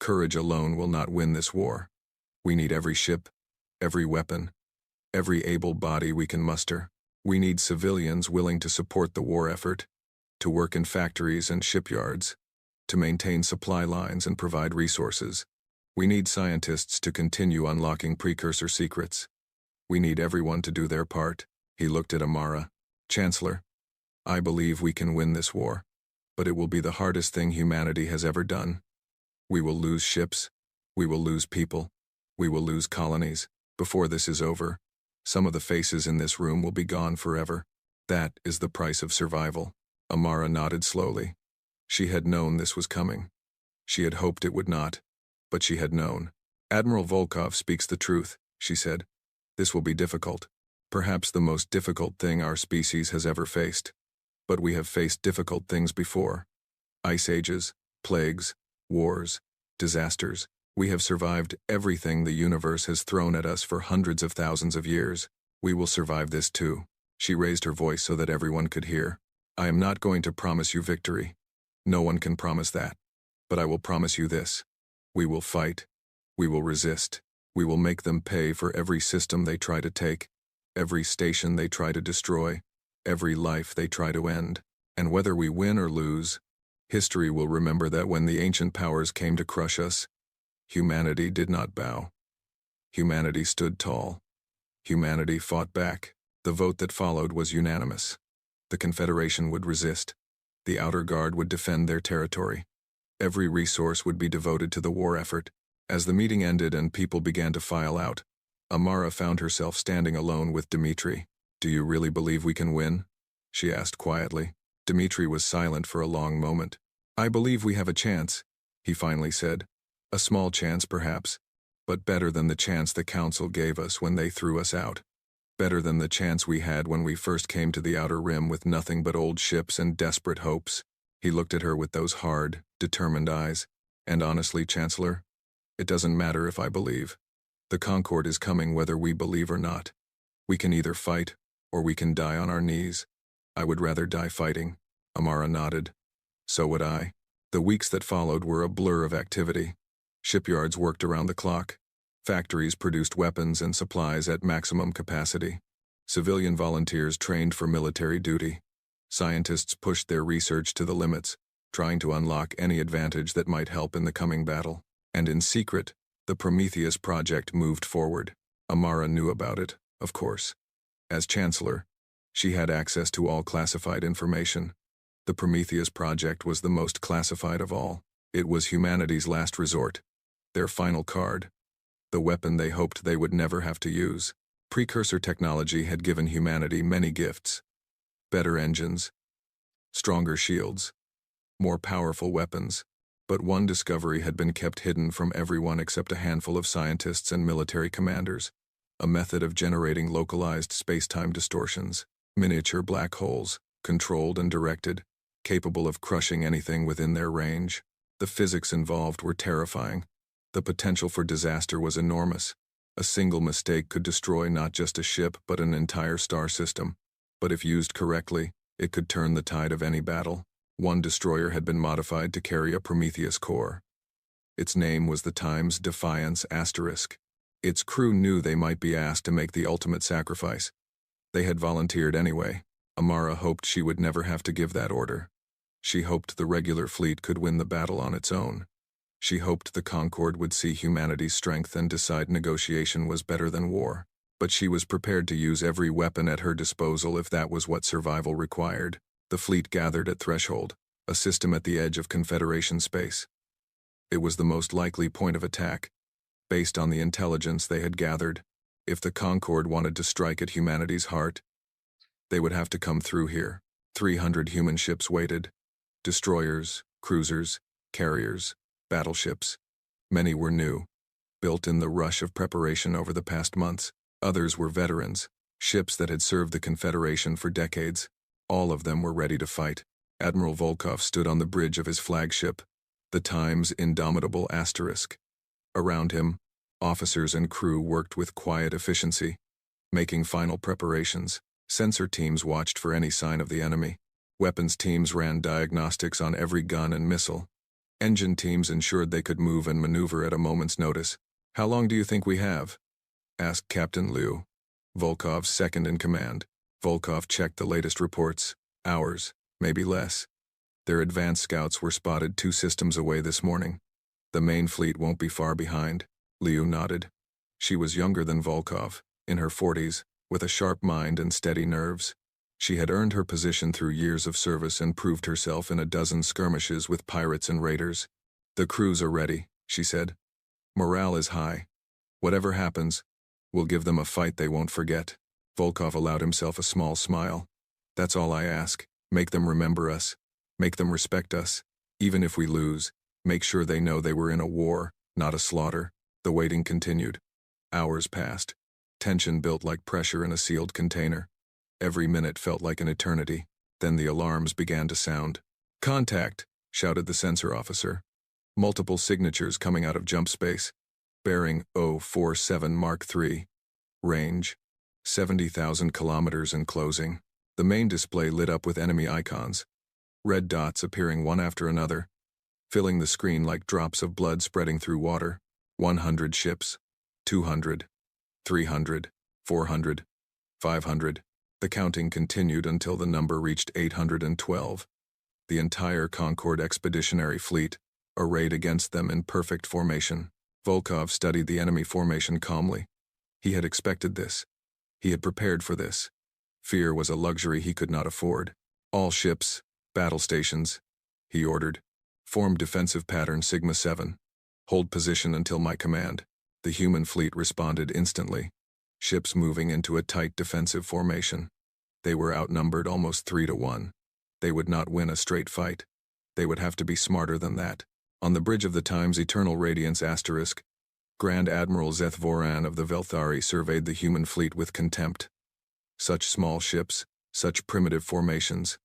Courage alone will not win this war. We need every ship, every weapon, every able body we can muster. We need civilians willing to support the war effort, to work in factories and shipyards, to maintain supply lines and provide resources. We need scientists to continue unlocking precursor secrets. We need everyone to do their part. He looked at Amara. Chancellor, I believe we can win this war, but it will be the hardest thing humanity has ever done. We will lose ships. We will lose people. We will lose colonies. Before this is over, some of the faces in this room will be gone forever. That is the price of survival. Amara nodded slowly. She had known this was coming. She had hoped it would not, but she had known. Admiral Volkov speaks the truth, she said. This will be difficult. Perhaps the most difficult thing our species has ever faced. But we have faced difficult things before. Ice ages, plagues, wars, disasters. We have survived everything the universe has thrown at us for hundreds of thousands of years. We will survive this too. She raised her voice so that everyone could hear. I am not going to promise you victory. No one can promise that. But I will promise you this. We will fight. We will resist. We will make them pay for every system they try to take, every station they try to destroy, every life they try to end. And whether we win or lose, history will remember that when the ancient powers came to crush us, humanity did not bow. Humanity stood tall. Humanity fought back. The vote that followed was unanimous. The Confederation would resist. The Outer Guard would defend their territory. Every resource would be devoted to the war effort. As the meeting ended and people began to file out, Amara found herself standing alone with Dmitri. Do you really believe we can win? She asked quietly. Dmitri was silent for a long moment. I believe we have a chance, he finally said. A small chance, perhaps, but better than the chance the Council gave us when they threw us out. Better than the chance we had when we first came to the Outer Rim with nothing but old ships and desperate hopes. He looked at her with those hard, determined eyes. And honestly, Chancellor, it doesn't matter if I believe. The Concorde is coming whether we believe or not. We can either fight, or we can die on our knees. I would rather die fighting. Amara nodded. So would I. The weeks that followed were a blur of activity. Shipyards worked around the clock. Factories produced weapons and supplies at maximum capacity. Civilian volunteers trained for military duty. Scientists pushed their research to the limits, trying to unlock any advantage that might help in the coming battle. And in secret, the Prometheus project moved forward. Amara knew about it, of course. As Chancellor, she had access to all classified information. The Prometheus project was the most classified of all. It was humanity's last resort, their final card, the weapon they hoped they would never have to use. Precursor technology had given humanity many gifts. Better engines, stronger shields, more powerful weapons. But one discovery had been kept hidden from everyone except a handful of scientists and military commanders. A method of generating localized space-time distortions, miniature black holes. controlled and directed, capable of crushing anything within their range. The physics involved were terrifying. The potential for disaster was enormous. A single mistake could destroy not just a ship but an entire star system. But if used correctly, it could turn the tide of any battle. One destroyer had been modified to carry a Prometheus core. Its name was the Times Defiance Asterisk. Its crew knew they might be asked to make the ultimate sacrifice. They had volunteered anyway. Amara hoped she would never have to give that order. She hoped the regular fleet could win the battle on its own. She hoped the Concorde would see humanity's strength and decide negotiation was better than war. But she was prepared to use every weapon at her disposal if that was what survival required. The fleet gathered at Threshold, a system at the edge of Confederation space. It was the most likely point of attack. Based on the intelligence they had gathered, if the Concorde wanted to strike at humanity's heart, they would have to come through here. 300 human ships waited. Destroyers, cruisers, carriers, battleships. Many were new, built in the rush of preparation over the past months. Others were veterans, ships that had served the Confederation for decades. All of them were ready to fight. Admiral Volkov stood on the bridge of his flagship, the Times Indomitable Asterisk. Around him, officers and crew worked with quiet efficiency, making final preparations. Sensor teams watched for any sign of the enemy. Weapons teams ran diagnostics on every gun and missile. Engine teams ensured they could move and maneuver at a moment's notice. "How long do you think we have?" asked Captain Liu, Volkov's second in command. Volkov checked the latest reports. Hours, maybe less. Their advanced scouts were spotted 2 systems away this morning. The main fleet won't be far behind. Liu nodded. She was younger than Volkov, in her 40s, with a sharp mind and steady nerves. She had earned her position through years of service and proved herself in a dozen skirmishes with pirates and raiders. "The crews are ready," she said. "Morale is high. Whatever happens, we'll give them a fight they won't forget." Volkov allowed himself a small smile. "That's all I ask. Make them remember us. Make them respect us. Even if we lose, make sure they know they were in a war, not a slaughter." The waiting continued. Hours passed. Tension built like pressure in a sealed container. Every minute felt like an eternity. Then the alarms began to sound. "Contact!" shouted the sensor officer. Multiple signatures coming out of jump space. Bearing 047 Mark III. Range 70,000 kilometers and closing. The main display lit up with enemy icons. Red dots appearing one after another, filling the screen like drops of blood spreading through water. 100 ships. 200. 300. 400. 500. The counting continued until the number reached 812. The entire Concorde expeditionary fleet, arrayed against them in perfect formation. Volkov studied the enemy formation calmly. He had expected this. He had prepared for this. Fear was a luxury he could not afford. "All ships, battle stations," he ordered. "Form defensive pattern Sigma 7. Hold position until my command." The human fleet responded instantly. Ships moving into a tight defensive formation. They were outnumbered almost 3-1. They would not win a straight fight. They would have to be smarter than that. On the bridge of the Times Eternal Radiance Asterisk, Grand Admiral Zeth Voran of the Velthari surveyed the human fleet with contempt. Such small ships, such primitive formations.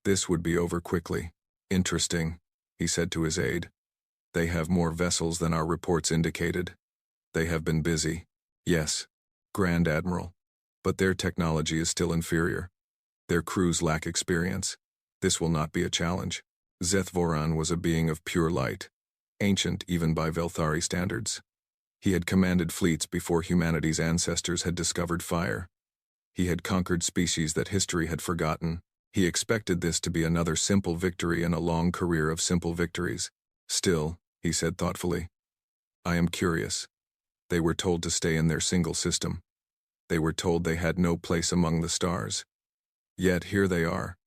This would be over quickly. "Interesting," he said to his aide. "They have more vessels than our reports indicated. They have been busy." "Yes, Grand Admiral. But their technology is still inferior. Their crews lack experience. This will not be a challenge." Zeth Voran was a being of pure light, ancient even by Velthari standards. He had commanded fleets before humanity's ancestors had discovered fire. He had conquered species that history had forgotten. He expected this to be another simple victory in a long career of simple victories. "Still," he said thoughtfully, "I am curious. They were told to stay in their single system. They were told they had no place among the stars. Yet here they are,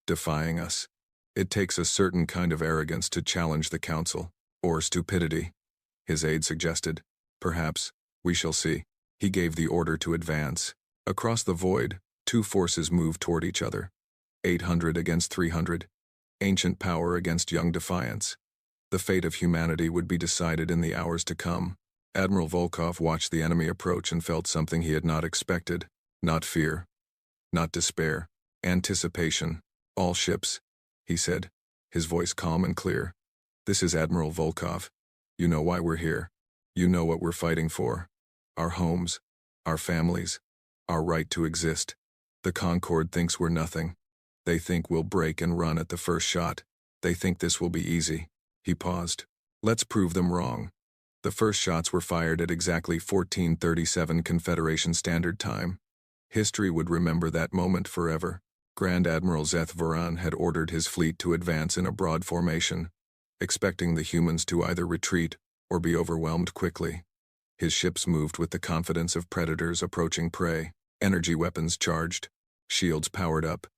defying us. It takes a certain kind of arrogance to challenge the Council, or stupidity," his aide suggested. "Perhaps, we shall see." He gave the order to advance. Across the void, 2 forces moved toward each other. 800 against 300. Ancient power against young defiance. The fate of humanity would be decided in the hours to come. Admiral Volkov watched the enemy approach and felt something he had not expected. Not fear. Not despair. Anticipation. All ships, he said, his voice calm and clear. This is Admiral Volkov. You know why we're here. You know what we're fighting for. Our homes, our families, our right to exist. The Concorde thinks we're nothing. They think we'll break and run at the first shot. They think this will be easy. He paused. Let's prove them wrong. The first shots were fired at exactly 14:37 Confederation Standard Time. History would remember that moment forever. Grand Admiral Zeth Voran had ordered his fleet to advance in a broad formation, expecting the humans to either retreat or be overwhelmed quickly. His ships moved with the confidence of predators approaching prey, energy weapons charged, shields powered up.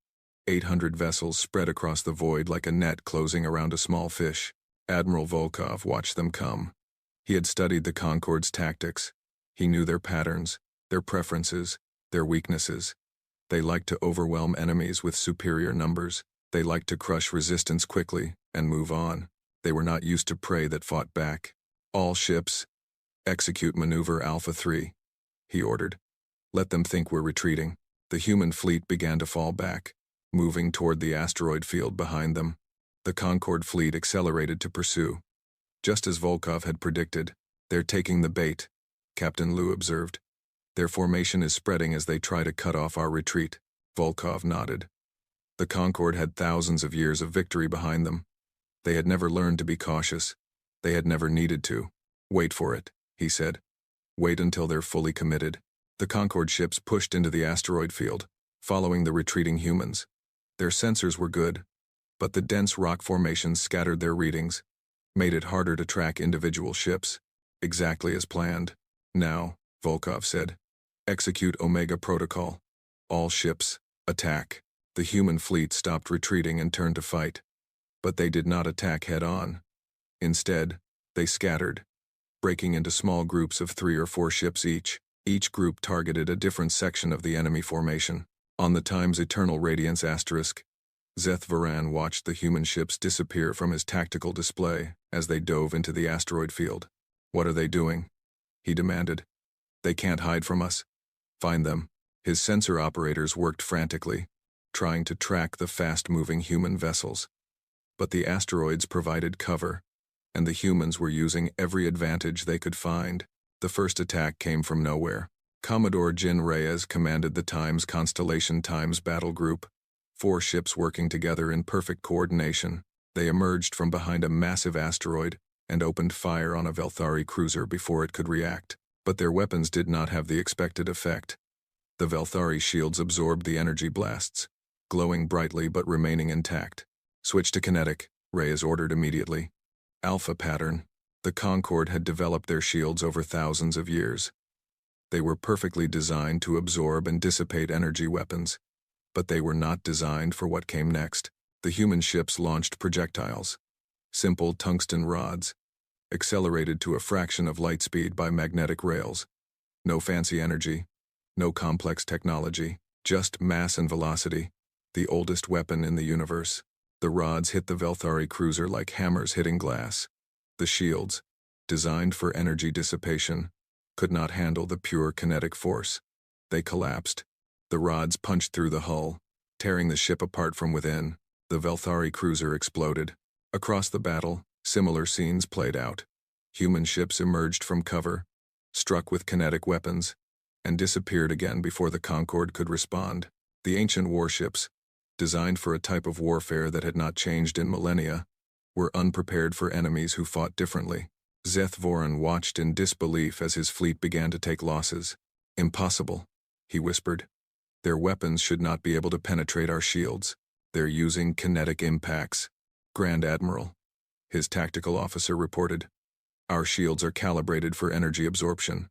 800 vessels spread across the void like a net closing around a small fish. Admiral Volkov watched them come. He had studied the Concorde's tactics. He knew their patterns, their preferences, their weaknesses. They liked to overwhelm enemies with superior numbers. They liked to crush resistance quickly and move on. They were not used to prey that fought back. All ships, execute maneuver Alpha 3, he ordered. Let them think we're retreating. The human fleet began to fall back, moving toward the asteroid field behind them. The Concorde fleet accelerated to pursue. Just as Volkov had predicted, they're taking the bait, Captain Liu observed. Their formation is spreading as they try to cut off our retreat. Volkov nodded. The Concorde had thousands of years of victory behind them. They had never learned to be cautious. They had never needed to. Wait for it, he said. Wait until they're fully committed. The Concorde ships pushed into the asteroid field, following the retreating humans. Their sensors were good, but the dense rock formations scattered their readings, made it harder to track individual ships, exactly as planned. Now, Volkov said, execute Omega Protocol. All ships, attack. The human fleet stopped retreating and turned to fight. But they did not attack head-on. Instead, they scattered, breaking into small groups of 3 or 4 ships each. Each group targeted a different section of the enemy formation. On the Time's Eternal Radiance asterisk, Zeth Voran watched the human ships disappear from his tactical display as they dove into the asteroid field. What are they doing? He demanded. They can't hide from us. Find them. His sensor operators worked frantically, trying to track the fast-moving human vessels. But the asteroids provided cover, and the humans were using every advantage they could find. The first attack came from nowhere. Commodore Jin Reyes commanded the Times Constellation Times battle group. 4 ships working together in perfect coordination. They emerged from behind a massive asteroid and opened fire on a Velthari cruiser before it could react. But their weapons did not have the expected effect. The Velthari shields absorbed the energy blasts, glowing brightly but remaining intact. Switch to kinetic, Reyes ordered immediately. Alpha pattern. The Concorde had developed their shields over thousands of years. They were perfectly designed to absorb and dissipate energy weapons, but they were not designed for what came next. The human ships launched projectiles, simple tungsten rods, accelerated to a fraction of light speed by magnetic rails. No fancy energy, no complex technology, just mass and velocity, the oldest weapon in the universe. The rods hit the Velthari cruiser like hammers hitting glass. The shields, designed for energy dissipation, could not handle the pure kinetic force. They collapsed. The rods punched through the hull, tearing the ship apart from within. The Velthari cruiser exploded. Across the battle, similar scenes played out. Human ships emerged from cover, struck with kinetic weapons, and disappeared again before the Concorde could respond. The ancient warships, designed for a type of warfare that had not changed in millennia, were unprepared for enemies who fought differently. Zeth Voran watched in disbelief as his fleet began to take losses. Impossible, he whispered. Their weapons should not be able to penetrate our shields. They're using kinetic impacts. Grand Admiral, his tactical officer reported. Our shields are calibrated for energy absorption.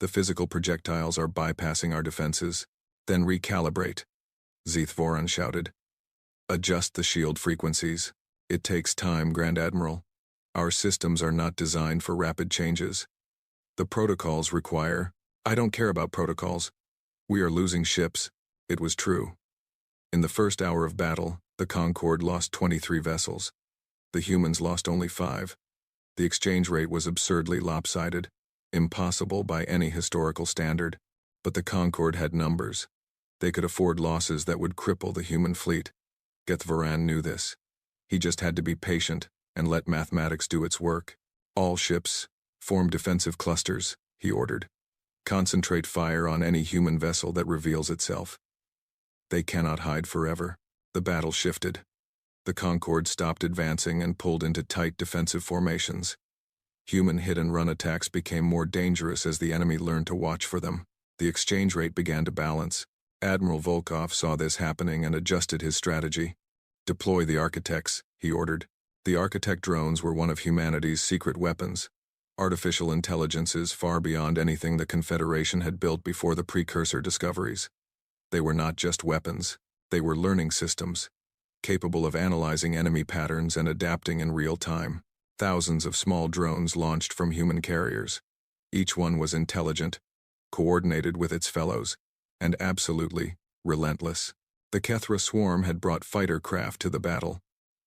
The physical projectiles are bypassing our defenses. Then recalibrate, Zeth Voran shouted. Adjust the shield frequencies. It takes time, Grand Admiral. Our systems are not designed for rapid changes. The protocols require... I don't care about protocols. We are losing ships. It was true. In the first hour of battle, the Concorde lost 23 vessels. The humans lost only 5. The exchange rate was absurdly lopsided, impossible by any historical standard. But the Concorde had numbers. They could afford losses that would cripple the human fleet. Gethvaran knew this. He just had to be patient and let mathematics do its work. All ships, form defensive clusters, he ordered. Concentrate fire on any human vessel that reveals itself. They cannot hide forever. The battle shifted. The Concorde stopped advancing and pulled into tight defensive formations. Human hit-and-run attacks became more dangerous as the enemy learned to watch for them. The exchange rate began to balance. Admiral Volkov saw this happening and adjusted his strategy. Deploy the architects, he ordered. The architect drones were one of humanity's secret weapons. Artificial intelligences far beyond anything the Confederation had built before the precursor discoveries. They were not just weapons, they were learning systems, capable of analyzing enemy patterns and adapting in real time. Thousands of small drones launched from human carriers. Each one was intelligent, coordinated with its fellows, and absolutely relentless. The Kethra swarm had brought fighter craft to the battle.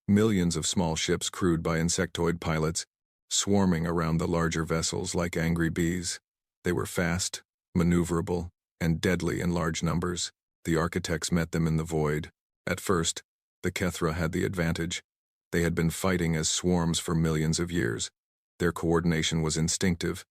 Millions of small ships crewed by insectoid pilots, swarming around the larger vessels like angry bees. They were fast, maneuverable, and deadly in large numbers. The architects met them in the void. At first, the Kethra had the advantage. They had been fighting as swarms for millions of years. Their coordination was instinctive,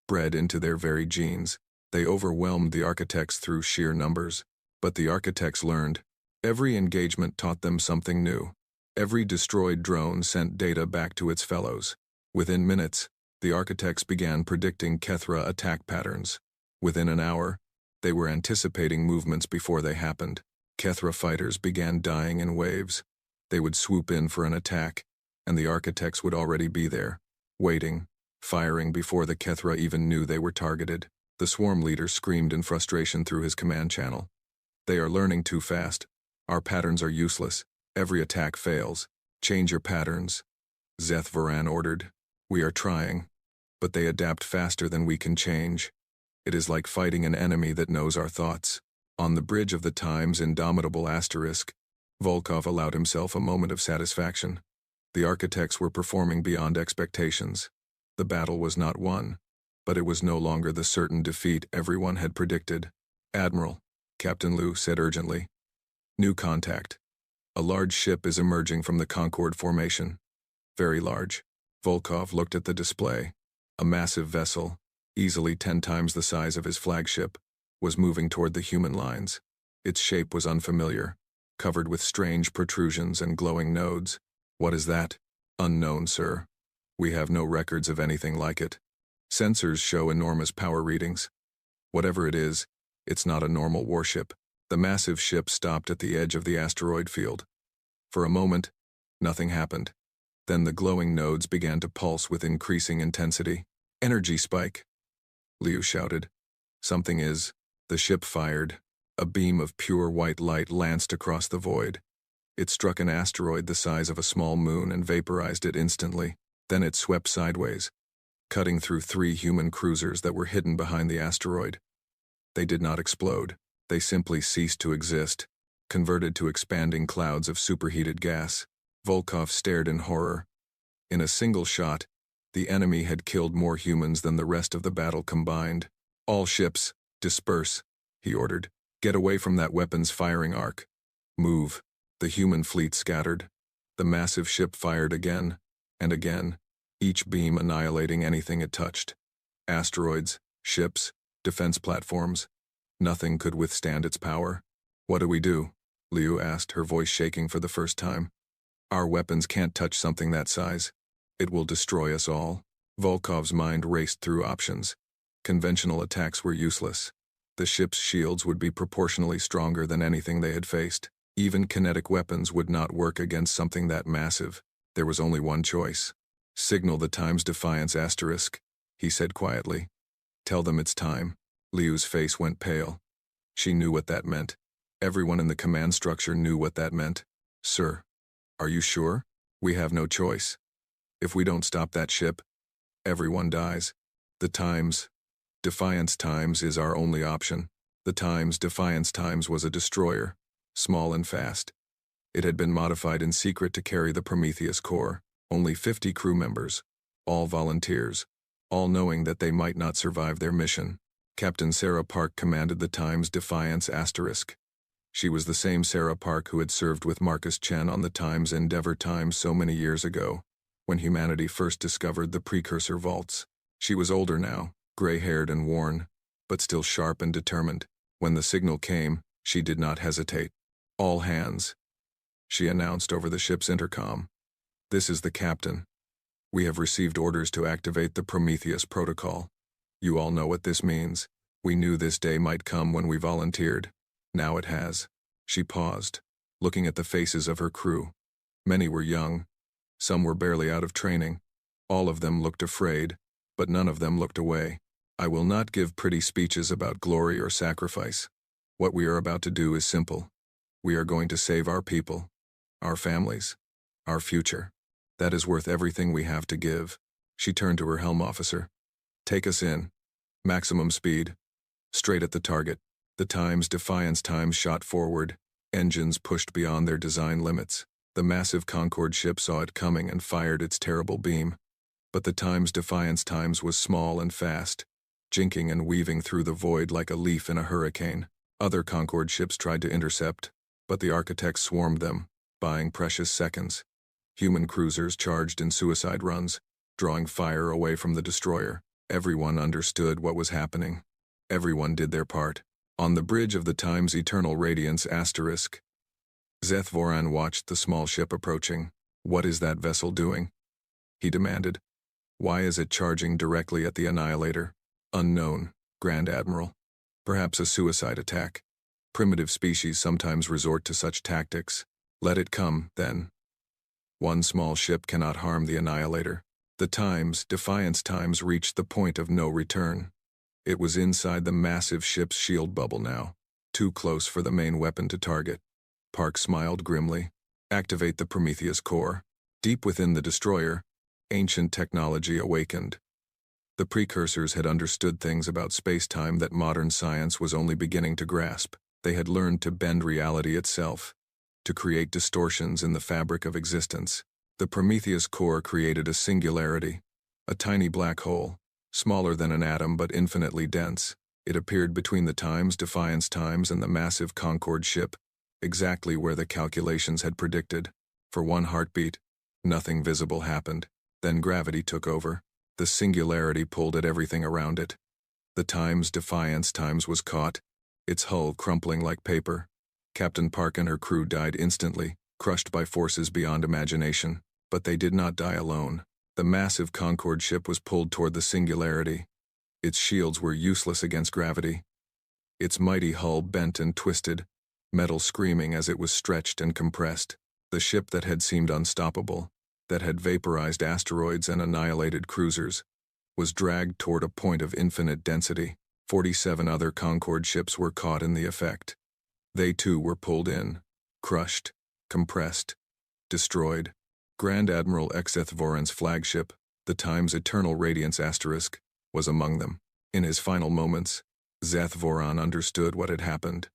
bred into their very genes. They overwhelmed the architects through sheer numbers. But the architects learned. Every engagement taught them something new. Every destroyed drone sent data back to its fellows. Within minutes, the architects began predicting Kethra attack patterns. Within an hour, they were anticipating movements before they happened. Kethra fighters began dying in waves. They would swoop in for an attack, and the architects would already be there, waiting, firing before the Kethra even knew they were targeted. The swarm leader screamed in frustration through his command channel. They are learning too fast. Our patterns are useless. Every attack fails. Change your patterns. Gethvaran ordered. We are trying, but they adapt faster than we can change. It is like fighting an enemy that knows our thoughts. On the bridge of the Time's indomitable asterisk, Volkov allowed himself a moment of satisfaction. The architects were performing beyond expectations. The battle was not won, but it was no longer the certain defeat everyone had predicted. Admiral, Captain Liu said urgently. New contact. A large ship is emerging from the Concorde formation. Very large. Volkov looked at the display. A massive vessel, easily 10 times the size of his flagship, was moving toward the human lines. Its shape was unfamiliar, covered with strange protrusions and glowing nodes. What is that? Unknown, sir. We have no records of anything like it. Sensors show enormous power readings. Whatever it is, it's not a normal warship. The massive ship stopped at the edge of the asteroid field. For a moment, nothing happened. Then the glowing nodes began to pulse with increasing intensity. Energy spike, Liu shouted. Something is. The ship fired. A beam of pure white light lanced across the void. It struck an asteroid the size of a small moon and vaporized it instantly. Then it swept sideways, cutting through 3 human cruisers that were hidden behind the asteroid. They did not explode. They simply ceased to exist, converted to expanding clouds of superheated gas. Volkov stared in horror. In a single shot, the enemy had killed more humans than the rest of the battle combined. All ships, disperse, he ordered. Get away from that weapon's firing arc. Move. The human fleet scattered. The massive ship fired again, and again, each beam annihilating anything it touched. Asteroids, ships, defense platforms. Nothing could withstand its power. What do we do? Liu asked, her voice shaking for the first time. Our weapons can't touch something that size. It will destroy us all. Volkov's mind raced through options. Conventional attacks were useless. The ship's shields would be proportionally stronger than anything they had faced. Even kinetic weapons would not work against something that massive. There was only one choice. Signal the Time's defiance asterisk, he said quietly. Tell them it's time. Liu's face went pale. She knew what that meant. Everyone in the command structure knew what that meant. Sir, are you sure? We have no choice. If we don't stop that ship, everyone dies. The Time's Defiance Times is our only option. The Time's Defiance Times was a destroyer, small and fast. It had been modified in secret to carry the Prometheus core, only 50 crew members, all volunteers, all knowing that they might not survive their mission. Captain Sarah Park commanded the Time's Defiance asterisk. She was the same Sarah Park who had served with Marcus Chen on the Times Endeavour Times so many years ago, when humanity first discovered the precursor vaults. She was older now, gray-haired and worn, but still sharp and determined. When the signal came, she did not hesitate. "All hands," she announced over the ship's intercom. "This is the captain. We have received orders to activate the Prometheus protocol. You all know what this means. We knew this day might come when we volunteered. Now it has." She paused, looking at the faces of her crew. Many were young. Some were barely out of training. All of them looked afraid, but none of them looked away. "I will not give pretty speeches about glory or sacrifice. What we are about to do is simple. We are going to save our people, our families, our future. That is worth everything we have to give." She turned to her helm officer. "Take us in. Maximum speed. Straight at the target." The Defiance Times shot forward, engines pushed beyond their design limits. The massive Concorde ship saw it coming and fired its terrible beam. But the Defiance Times was small and fast, jinking and weaving through the void like a leaf in a hurricane. Other Concorde ships tried to intercept, but the architects swarmed them, buying precious seconds. Human cruisers charged in suicide runs, drawing fire away from the destroyer. Everyone understood what was happening. Everyone did their part. On the bridge of the Times Eternal Radiance Asterisk, Zeth Voran watched the small ship approaching. "What is that vessel doing?" he demanded. "Why is it charging directly at the Annihilator?" "Unknown, Grand Admiral. Perhaps a suicide attack. Primitive species sometimes resort to such tactics. Let it come, then. One small ship cannot harm the Annihilator." The Defiance Times reached the point of no return. It was inside the massive ship's shield bubble now, too close for the main weapon to target. Park smiled grimly. "Activate the Prometheus core." Deep within the destroyer, ancient technology awakened. The precursors had understood things about space-time that modern science was only beginning to grasp. They had learned to bend reality itself, to create distortions in the fabric of existence. The Prometheus core created a singularity, a tiny black hole, smaller than an atom but infinitely dense. It appeared between the Defiance Times and the massive Concorde ship, exactly where the calculations had predicted. For one heartbeat, nothing visible happened. Then gravity took over. The singularity pulled at everything around it. The Defiance Times was caught, its hull crumpling like paper. Captain Park and her crew died instantly, crushed by forces beyond imagination. But they did not die alone. The massive Concorde ship was pulled toward the singularity. Its shields were useless against gravity. Its mighty hull bent and twisted, metal screaming as it was stretched and compressed. The ship that had seemed unstoppable, that had vaporized asteroids and annihilated cruisers, was dragged toward a point of infinite density. 47 other Concorde ships were caught in the effect. They too were pulled in, crushed, compressed, destroyed. Grand Admiral Zeth Voran's flagship, the Times Eternal Radiance Asterisk, was among them. In his final moments, Zeth Voran understood what had happened.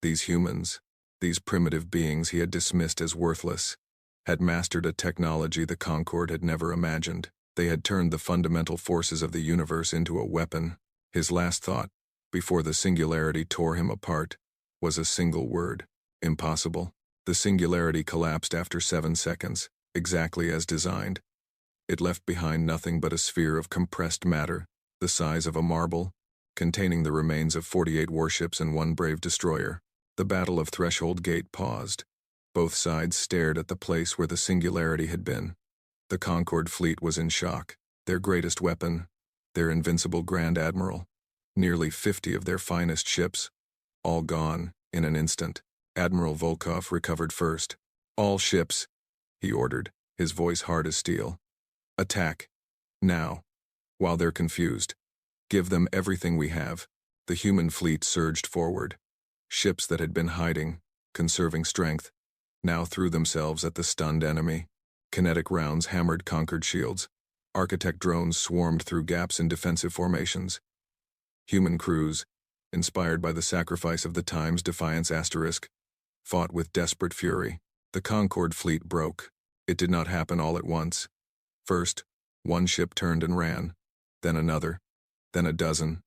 These humans, these primitive beings he had dismissed as worthless, had mastered a technology the Concorde had never imagined. They had turned the fundamental forces of the universe into a weapon. His last thought, before the singularity tore him apart, was a single word: impossible. The singularity collapsed after 7 seconds. Exactly as designed. It left behind nothing but a sphere of compressed matter, the size of a marble, containing the remains of 48 warships and 1 brave destroyer. The Battle of Threshold Gate paused. Both sides stared at the place where the singularity had been. The Concorde fleet was in shock. Their greatest weapon, their invincible Grand Admiral, nearly 50 of their finest ships, all gone in an instant. Admiral Volkov recovered first. "All ships," he ordered, his voice hard as steel. "Attack. Now. While they're confused. Give them everything we have." The human fleet surged forward. Ships that had been hiding, conserving strength, now threw themselves at the stunned enemy. Kinetic rounds hammered conquered shields. Architect drones swarmed through gaps in defensive formations. Human crews, inspired by the sacrifice of the Defiance Asterisk, fought with desperate fury. The Concorde fleet broke. It did not happen all at once. First, one ship turned and ran, then another, then a dozen,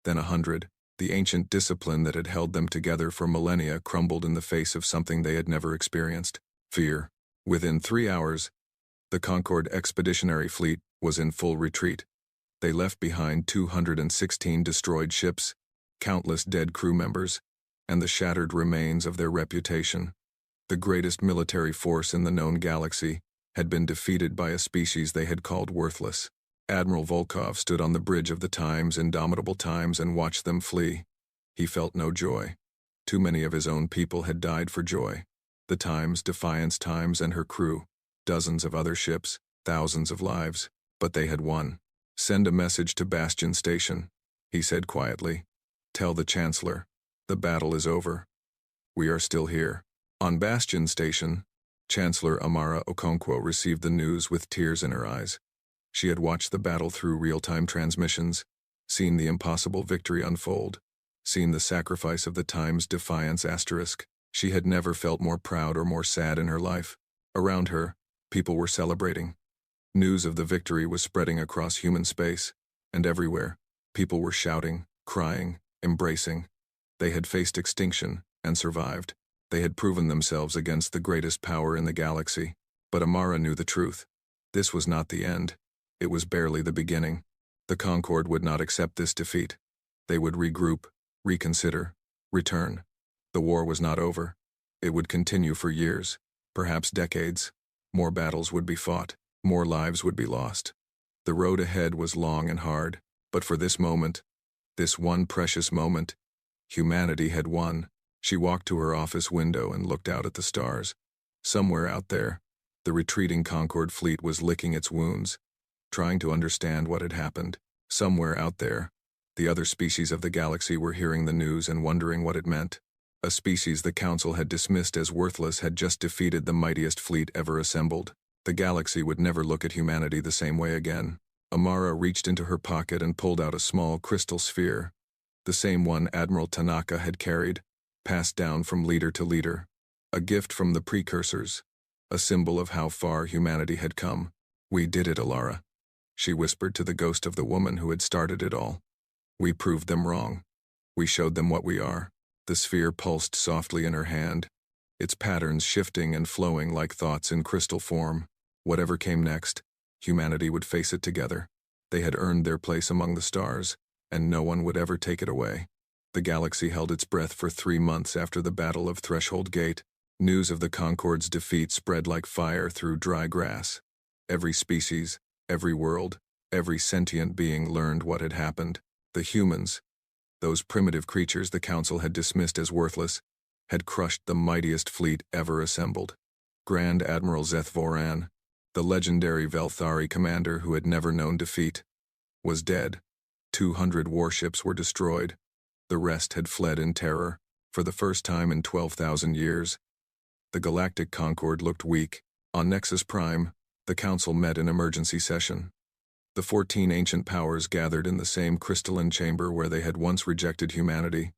then 100. The ancient discipline that had held them together for millennia crumbled in the face of something they had never experienced: fear. Within 3 hours, the Concorde Expeditionary Fleet was in full retreat. They left behind 216 destroyed ships, countless dead crew members, and the shattered remains of their reputation. The greatest military force in the known galaxy had been defeated by a species they had called worthless. Admiral Volkov stood on the bridge of the Times, indomitable Times, and watched them flee. He felt no joy. Too many of his own people had died for joy. The Times, Defiance Times, and her crew, dozens of other ships, thousands of lives, but they had won. "Send a message to Bastion Station," he said quietly. "Tell the Chancellor, the battle is over. We are still here." On Bastion Station, Chancellor Amara Okonkwo received the news with tears in her eyes. She had watched the battle through real-time transmissions, seen the impossible victory unfold, seen the sacrifice of the Times Defiance asterisk. She had never felt more proud or more sad in her life. Around her, people were celebrating. News of the victory was spreading across human space, and everywhere, people were shouting, crying, embracing. They had faced extinction and survived. They had proven themselves against the greatest power in the galaxy. But Amara knew the truth. This was not the end. It was barely the beginning. The Concorde would not accept this defeat. They would regroup, reconsider, return. The war was not over. It would continue for years, perhaps decades. More battles would be fought. More lives would be lost. The road ahead was long and hard, but for this moment, this one precious moment, humanity had won. She walked to her office window and looked out at the stars. Somewhere out there, the retreating Concorde fleet was licking its wounds, trying to understand what had happened. Somewhere out there, the other species of the galaxy were hearing the news and wondering what it meant. A species the Council had dismissed as worthless had just defeated the mightiest fleet ever assembled. The galaxy would never look at humanity the same way again. Amara reached into her pocket and pulled out a small crystal sphere, the same one Admiral Tanaka had carried, passed down from leader to leader. A gift from the precursors, a symbol of how far humanity had come. "We did it, Alara," she whispered to the ghost of the woman who had started it all. "We proved them wrong. We showed them what we are." The sphere pulsed softly in her hand, its patterns shifting and flowing like thoughts in crystal form. Whatever came next, humanity would face it together. They had earned their place among the stars, and no one would ever take it away. The galaxy held its breath for 3 months after the Battle of Threshold Gate. News of the Concorde's defeat spread like fire through dry grass. Every species, every world, every sentient being learned what had happened. The humans, those primitive creatures the Council had dismissed as worthless, had crushed the mightiest fleet ever assembled. Grand Admiral Zeth Voran, the legendary Velthari commander who had never known defeat, was dead. 200 warships were destroyed. The rest had fled in terror. For the first time in 12,000 years, the Galactic Concorde looked weak. On Nexus Prime, the Council met in emergency session. The 14 ancient powers gathered in the same crystalline chamber where they had once rejected humanity,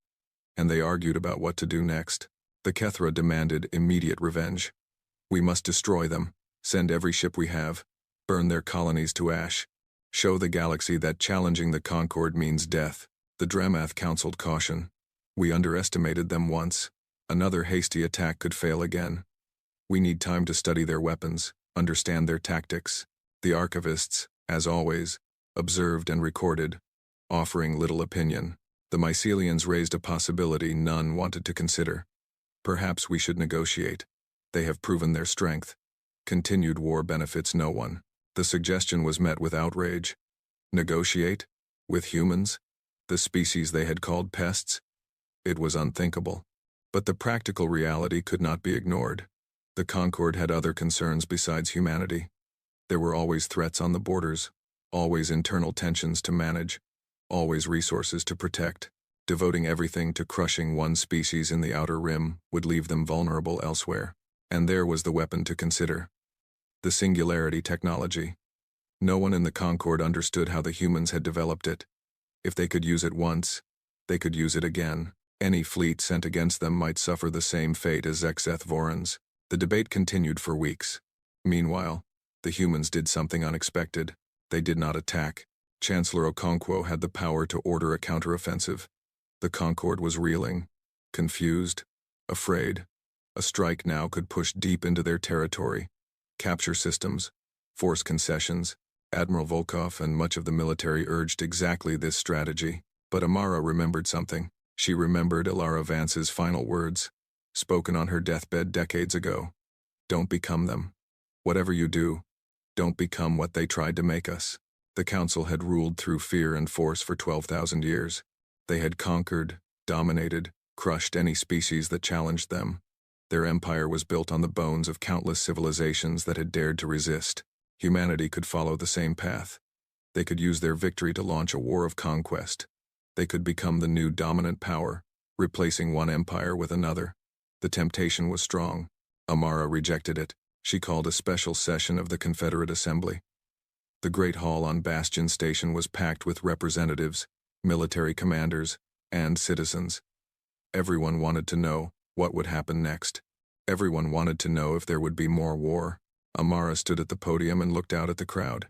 and they argued about what to do next. The Kethra demanded immediate revenge. "We must destroy them, send every ship we have, burn their colonies to ash, show the galaxy that challenging the Concorde means death." The Dramath counseled caution. "We underestimated them once. Another hasty attack could fail again. We need time to study their weapons, understand their tactics." The archivists, as always, observed and recorded, offering little opinion. The Mycelians raised a possibility none wanted to consider. "Perhaps we should negotiate. They have proven their strength. Continued war benefits no one." The suggestion was met with outrage. Negotiate? With humans? The species they had called pests? It was unthinkable. But the practical reality could not be ignored. The Concorde had other concerns besides humanity. There were always threats on the borders, always internal tensions to manage, always resources to protect. Devoting everything to crushing one species in the outer rim would leave them vulnerable elsewhere. And there was the weapon to consider: the singularity technology. No one in the Concorde understood how the humans had developed it. If they could use it once, they could use it again. Any fleet sent against them might suffer the same fate as Zeth Voran's. The debate continued for weeks. Meanwhile, the humans did something unexpected. They did not attack. Chancellor Okonkwo had the power to order a counteroffensive. The Concorde was reeling, confused, afraid. A strike now could push deep into their territory. Capture systems, force concessions. Admiral Volkov and much of the military urged exactly this strategy. But Amara remembered something. She remembered Ilara Vance's final words, spoken on her deathbed decades ago. Don't become them. Whatever you do, don't become what they tried to make us. The Council had ruled through fear and force for 12,000 years. They had conquered, dominated, crushed any species that challenged them. Their empire was built on the bones of countless civilizations that had dared to resist. Humanity could follow the same path. They could use their victory to launch a war of conquest. They could become the new dominant power, replacing one empire with another. The temptation was strong. Amara rejected it. She called a special session of the Confederate Assembly. The Great Hall on Bastion Station was packed with representatives, military commanders, and citizens. Everyone wanted to know what would happen next. Everyone wanted to know if there would be more war. Amara stood at the podium and looked out at the crowd.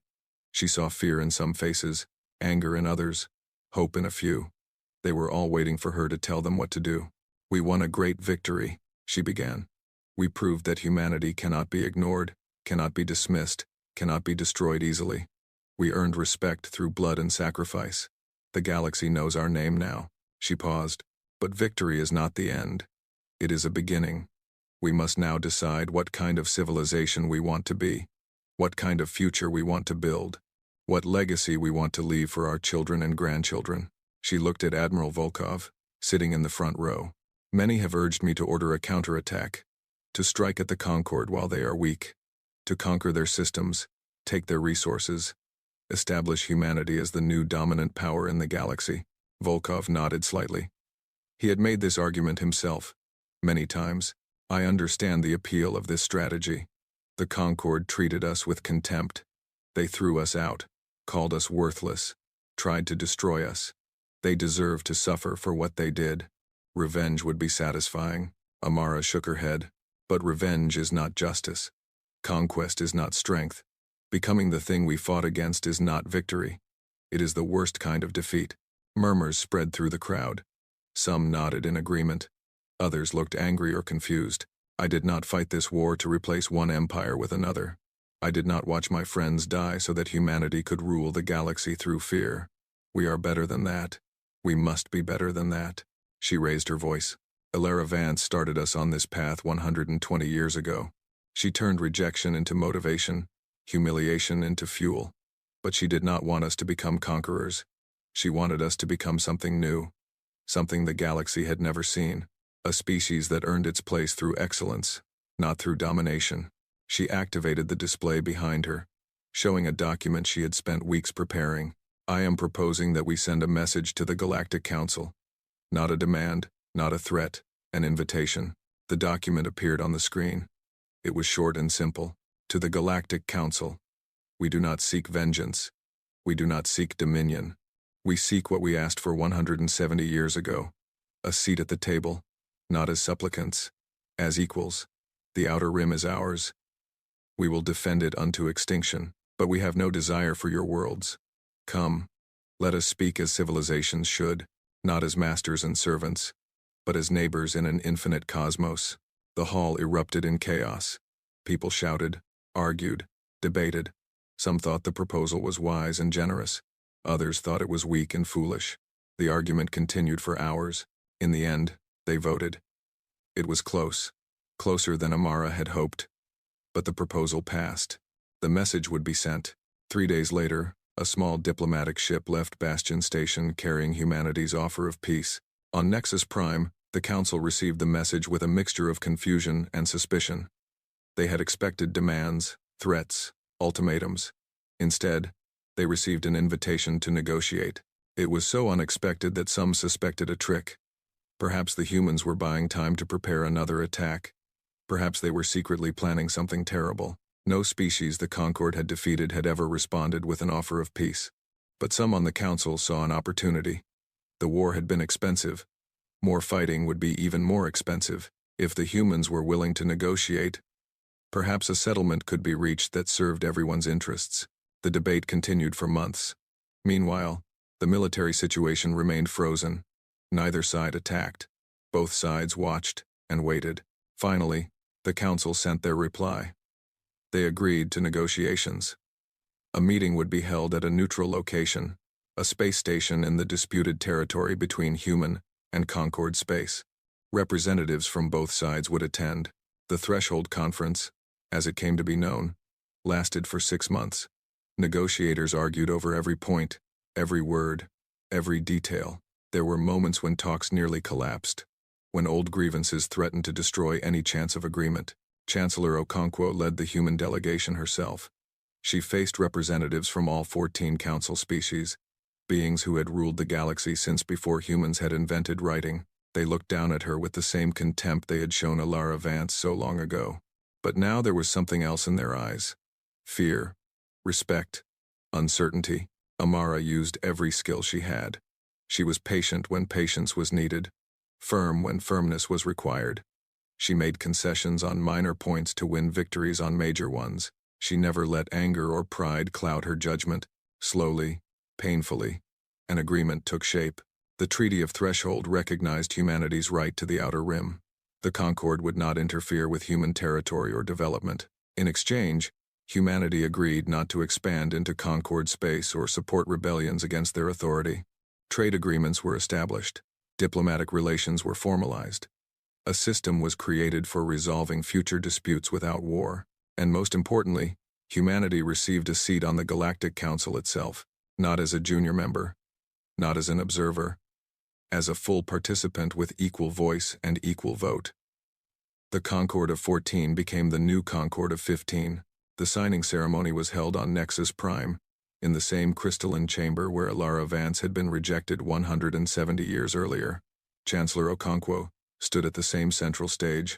She saw fear in some faces, anger in others, hope in a few. They were all waiting for her to tell them what to do. "We won a great victory," she began. "We proved that humanity cannot be ignored, cannot be dismissed, cannot be destroyed easily. We earned respect through blood and sacrifice. The galaxy knows our name now." She paused. "But victory is not the end. It is a beginning. We must now decide what kind of civilization we want to be, what kind of future we want to build, what legacy we want to leave for our children and grandchildren." She looked at Admiral Volkov, sitting in the front row. "Many have urged me to order a counterattack, to strike at the Concorde while they are weak, to conquer their systems, take their resources, establish humanity as the new dominant power in the galaxy." Volkov nodded slightly. He had made this argument himself, many times. "I understand the appeal of this strategy. The Concorde treated us with contempt. They threw us out, called us worthless, tried to destroy us. They deserve to suffer for what they did. Revenge would be satisfying." Amara shook her head. "But revenge is not justice. Conquest is not strength. Becoming the thing we fought against is not victory. It is the worst kind of defeat." Murmurs spread through the crowd. Some nodded in agreement. Others looked angry or confused. "I did not fight this war to replace one empire with another. I did not watch my friends die so that humanity could rule the galaxy through fear. We are better than that. We must be better than that." She raised her voice. "Ilara Vance started us on this path 120 years ago. She turned rejection into motivation, humiliation into fuel. But she did not want us to become conquerors. She wanted us to become something new, something the galaxy had never seen, a species that earned its place through excellence, not through domination." She activated the display behind her, showing a document she had spent weeks preparing. "I am proposing that we send a message to the Galactic Council. Not a demand, not a threat, an invitation." The document appeared on the screen. It was short and simple. "To the Galactic Council. We do not seek vengeance. We do not seek dominion. We seek what we asked for 170 years ago. A seat at the table, not as supplicants, as equals. The Outer Rim is ours. We will defend it unto extinction, but we have no desire for your worlds. Come, let us speak as civilizations should, not as masters and servants, but as neighbors in an infinite cosmos." The hall erupted in chaos. People shouted, argued, debated. Some thought the proposal was wise and generous. Others thought it was weak and foolish. The argument continued for hours. In the end, they voted. It was close, closer than Amara had hoped. But the proposal passed. The message would be sent. 3 days later, a small diplomatic ship left Bastion Station carrying humanity's offer of peace. On Nexus Prime, the Council received the message with a mixture of confusion and suspicion. They had expected demands, threats, ultimatums. Instead, they received an invitation to negotiate. It was so unexpected that some suspected a trick. Perhaps the humans were buying time to prepare another attack. Perhaps they were secretly planning something terrible. No species the Concorde had defeated had ever responded with an offer of peace. But some on the Council saw an opportunity. The war had been expensive. More fighting would be even more expensive. If the humans were willing to negotiate, perhaps a settlement could be reached that served everyone's interests. The debate continued for months. Meanwhile, the military situation remained frozen. Neither side attacked. Both sides watched and waited. Finally, the council sent their reply. They agreed to negotiations. A meeting would be held at a neutral location, a space station in the disputed territory between human and Concord space. Representatives from both sides would attend. The Threshold Conference, as it came to be known, lasted for 6 months. Negotiators argued over every point, every word, every detail. There were moments when talks nearly collapsed, when old grievances threatened to destroy any chance of agreement. Chancellor Okonkwo led the human delegation herself. She faced representatives from all 14 council species, beings who had ruled the galaxy since before humans had invented writing. They looked down at her with the same contempt they had shown Alara Vance so long ago. But now there was something else in their eyes. Fear, respect, uncertainty. Amara used every skill she had. She was patient when patience was needed, firm when firmness was required. She made concessions on minor points to win victories on major ones. She never let anger or pride cloud her judgment. Slowly, painfully, an agreement took shape. The Treaty of Threshold recognized humanity's right to the Outer Rim. The Concord would not interfere with human territory or development. In exchange, humanity agreed not to expand into Concord space or support rebellions against their authority. Trade agreements were established. Diplomatic relations were formalized. A system was created for resolving future disputes without war. And most importantly, humanity received a seat on the Galactic Council itself, not as a junior member, not as an observer, as a full participant with equal voice and equal vote. The Concord of 14 became the new Concord of 15. The signing ceremony was held on Nexus Prime, in the same crystalline chamber where Alara Vance had been rejected 170 years earlier. Chancellor Okonkwo stood at the same central stage,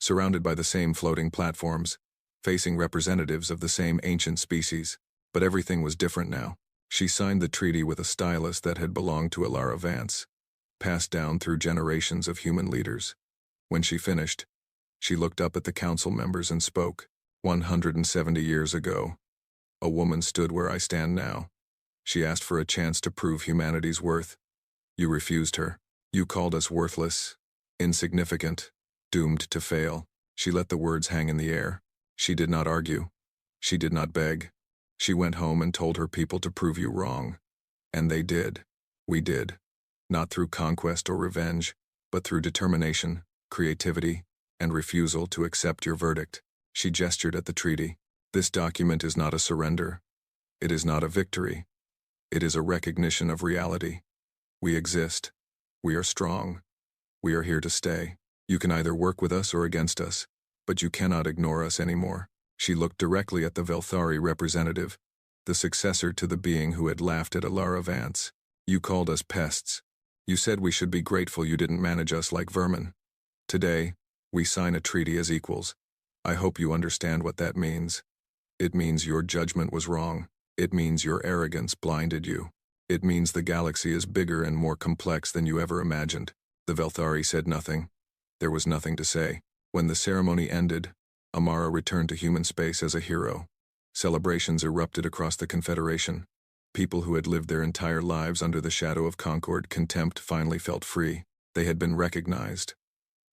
surrounded by the same floating platforms, facing representatives of the same ancient species. But everything was different now. She signed the treaty with a stylus that had belonged to Alara Vance, passed down through generations of human leaders. When she finished, she looked up at the council members and spoke. 170 years ago, a woman stood where I stand now. She asked for a chance to prove humanity's worth. You refused her. You called us worthless, insignificant, doomed to fail. She let the words hang in the air. She did not argue. She did not beg. She went home and told her people to prove you wrong. And they did. We did. Not through conquest or revenge, but through determination, creativity, and refusal to accept your verdict. She gestured at the treaty. This document is not a surrender. It is not a victory. It is a recognition of reality. We exist. We are strong. We are here to stay. You can either work with us or against us, but you cannot ignore us anymore. She looked directly at the Velthari representative, the successor to the being who had laughed at Alara Vance. You called us pests. You said we should be grateful you didn't manage us like vermin. Today, we sign a treaty as equals. I hope you understand what that means. It means your judgment was wrong. It means your arrogance blinded you. It means the galaxy is bigger and more complex than you ever imagined. The Velthari said nothing. There was nothing to say. When the ceremony ended, Amara returned to human space as a hero. Celebrations erupted across the Confederation. People who had lived their entire lives under the shadow of Concord contempt finally felt free. They had been recognized.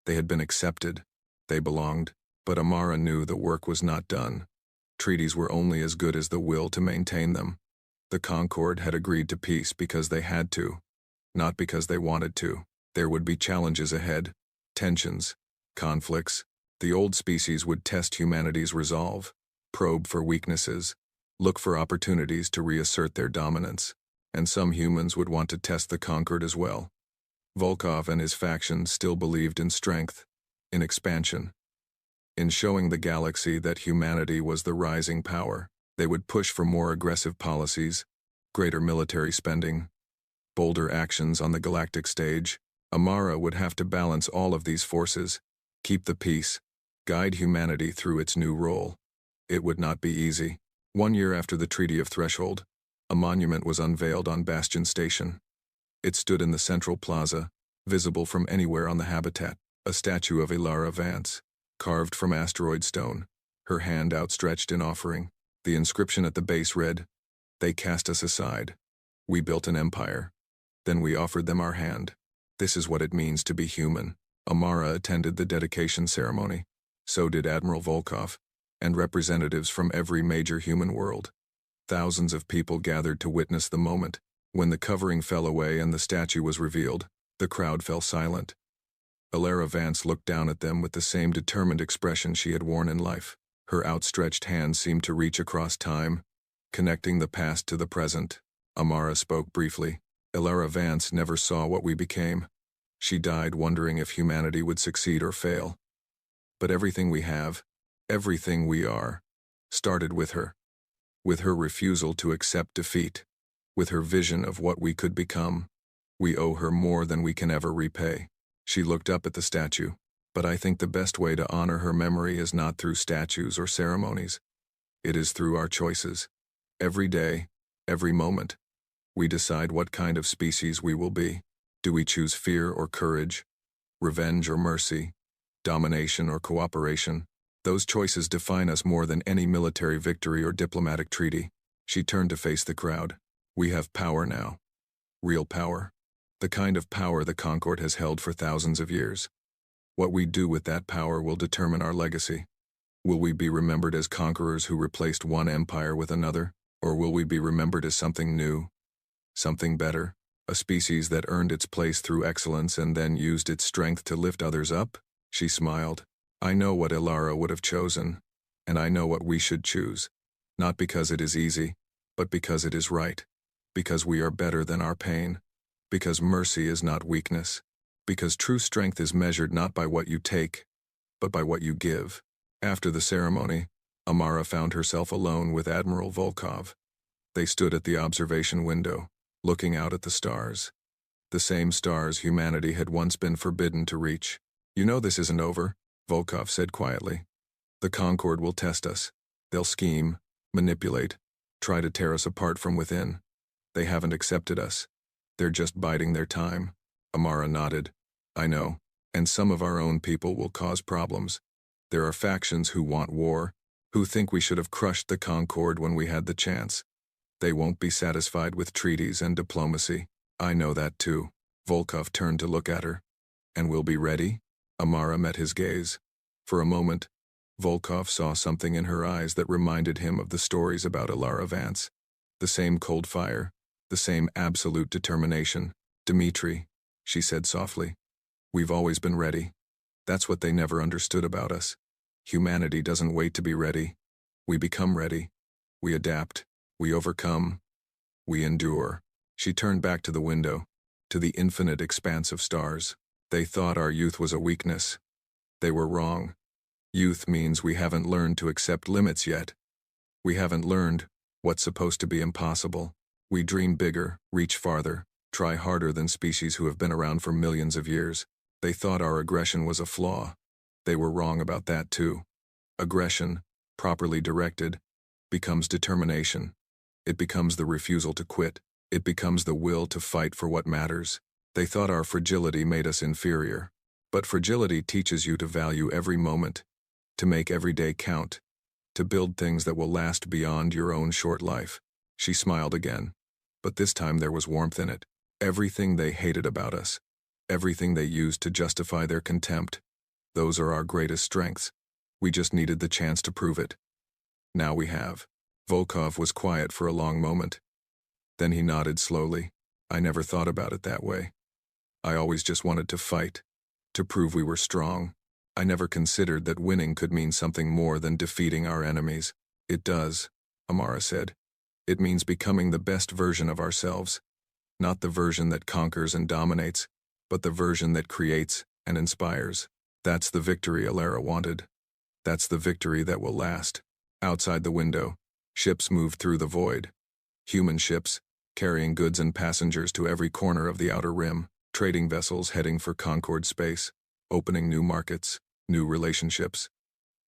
They had been accepted. They belonged. But Amara knew the work was not done. Treaties were only as good as the will to maintain them. The Concord had agreed to peace because they had to, not because they wanted to. There would be challenges ahead, tensions, conflicts. The old species would test humanity's resolve, probe for weaknesses, look for opportunities to reassert their dominance. And some humans would want to test the Concord as well. Volkov and his faction still believed in strength, in expansion, in showing the galaxy that humanity was the rising power. They would push for more aggressive policies, greater military spending, bolder actions on the galactic stage. Amara would have to balance all of these forces, keep the peace, guide humanity through its new role. It would not be easy. 1 year after the Treaty of Threshold, a monument was unveiled on Bastion Station. It stood in the central plaza, visible from anywhere on the habitat, a statue of Alara Vance, carved from asteroid stone, her hand outstretched in offering. The inscription at the base read, "They cast us aside. We built an empire. Then we offered them our hand. This is what it means to be human. Amara attended the dedication ceremony. So did Admiral Volkov, and representatives from every major human world. Thousands of people gathered to witness the moment. When the covering fell away and the statue was revealed, the crowd fell silent. Alara Vance looked down at them with the same determined expression she had worn in life. Her outstretched hands seemed to reach across time, connecting the past to the present. Amara spoke briefly. Alara Vance never saw what we became. She died wondering if humanity would succeed or fail. But everything we have, everything we are, started with her. With her refusal to accept defeat. With her vision of what we could become. We owe her more than we can ever repay. She looked up at the statue. But I think the best way to honor her memory is not through statues or ceremonies. It is through our choices. Every day, every moment, we decide what kind of species we will be. Do we choose fear or courage, revenge or mercy, domination or cooperation? Those choices define us more than any military victory or diplomatic treaty. She turned to face the crowd. We have power now. Real power. The kind of power the Concord has held for thousands of years. What we do with that power will determine our legacy. Will we be remembered as conquerors who replaced one empire with another? Or will we be remembered as something new? Something better? A species that earned its place through excellence and then used its strength to lift others up? She smiled. I know what Alara would have chosen, and I know what we should choose. Not because it is easy, but because it is right. Because we are better than our pain. Because mercy is not weakness. Because true strength is measured not by what you take, but by what you give. After the ceremony, Amara found herself alone with Admiral Volkov. They stood at the observation window, looking out at the stars. The same stars humanity had once been forbidden to reach. You know this isn't over, Volkov said quietly. The Concord will test us. They'll scheme, manipulate, try to tear us apart from within. They haven't accepted us. They're just biding their time. Amara nodded. I know, and some of our own people will cause problems. There are factions who want war, who think we should have crushed the Concord when we had the chance. They won't be satisfied with treaties and diplomacy. I know that too. Volkov turned to look at her. And we'll be ready? Amara met his gaze. For a moment, Volkov saw something in her eyes that reminded him of the stories about Alara Vance. The same cold fire, the same absolute determination. Dmitri, she said softly. We've always been ready. That's what they never understood about us. Humanity doesn't wait to be ready. We become ready. We adapt. We overcome. We endure. She turned back to the window, to the infinite expanse of stars. They thought our youth was a weakness. They were wrong. Youth means we haven't learned to accept limits yet. We haven't learned what's supposed to be impossible. We dream bigger, reach farther, try harder than species who have been around for millions of years. They thought our aggression was a flaw. They were wrong about that too. Aggression, properly directed, becomes determination. It becomes the refusal to quit. It becomes the will to fight for what matters. They thought our fragility made us inferior. But fragility teaches you to value every moment, to make every day count, to build things that will last beyond your own short life. She smiled again, but this time there was warmth in it. Everything they hated about us, everything they used to justify their contempt, those are our greatest strengths. We just needed the chance to prove it. Now we have. Volkov was quiet for a long moment. Then he nodded slowly. I never thought about it that way. I always just wanted to fight, to prove we were strong. I never considered that winning could mean something more than defeating our enemies. It does, Amara said. It means becoming the best version of ourselves. Not the version that conquers and dominates, but the version that creates and inspires. That's the victory Alara wanted. That's the victory that will last. Outside the window, ships moved through the void. Human ships, carrying goods and passengers to every corner of the outer rim. Trading vessels heading for Concord space, opening new markets, new relationships.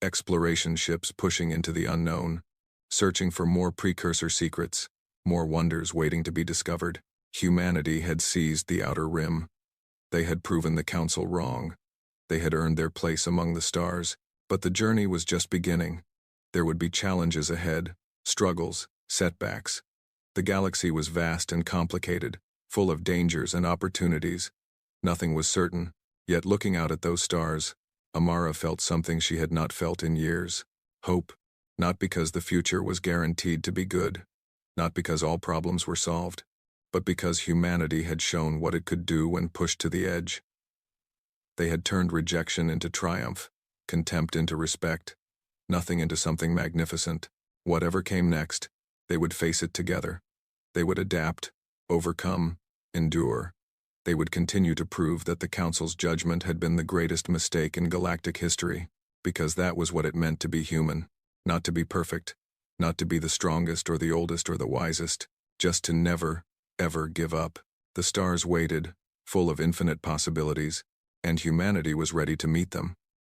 Exploration ships pushing into the unknown, searching for more precursor secrets, more wonders waiting to be discovered. Humanity had seized the outer rim. They had proven the Council wrong. They had earned their place among the stars. But the journey was just beginning. There would be challenges ahead, struggles, setbacks. The galaxy was vast and complicated, full of dangers and opportunities. Nothing was certain, yet looking out at those stars, Amara felt something she had not felt in years. Hope, not because the future was guaranteed to be good, not because all problems were solved, but because humanity had shown what it could do when pushed to the edge. They had turned rejection into triumph, contempt into respect, nothing into something magnificent. Whatever came next, they would face it together. They would adapt, overcome, endure. They would continue to prove that the Council's judgment had been the greatest mistake in galactic history, because that was what it meant to be human, not to be perfect, not to be the strongest or the oldest or the wisest, just to never, ever give up. The stars waited, full of infinite possibilities, and humanity was ready to meet them.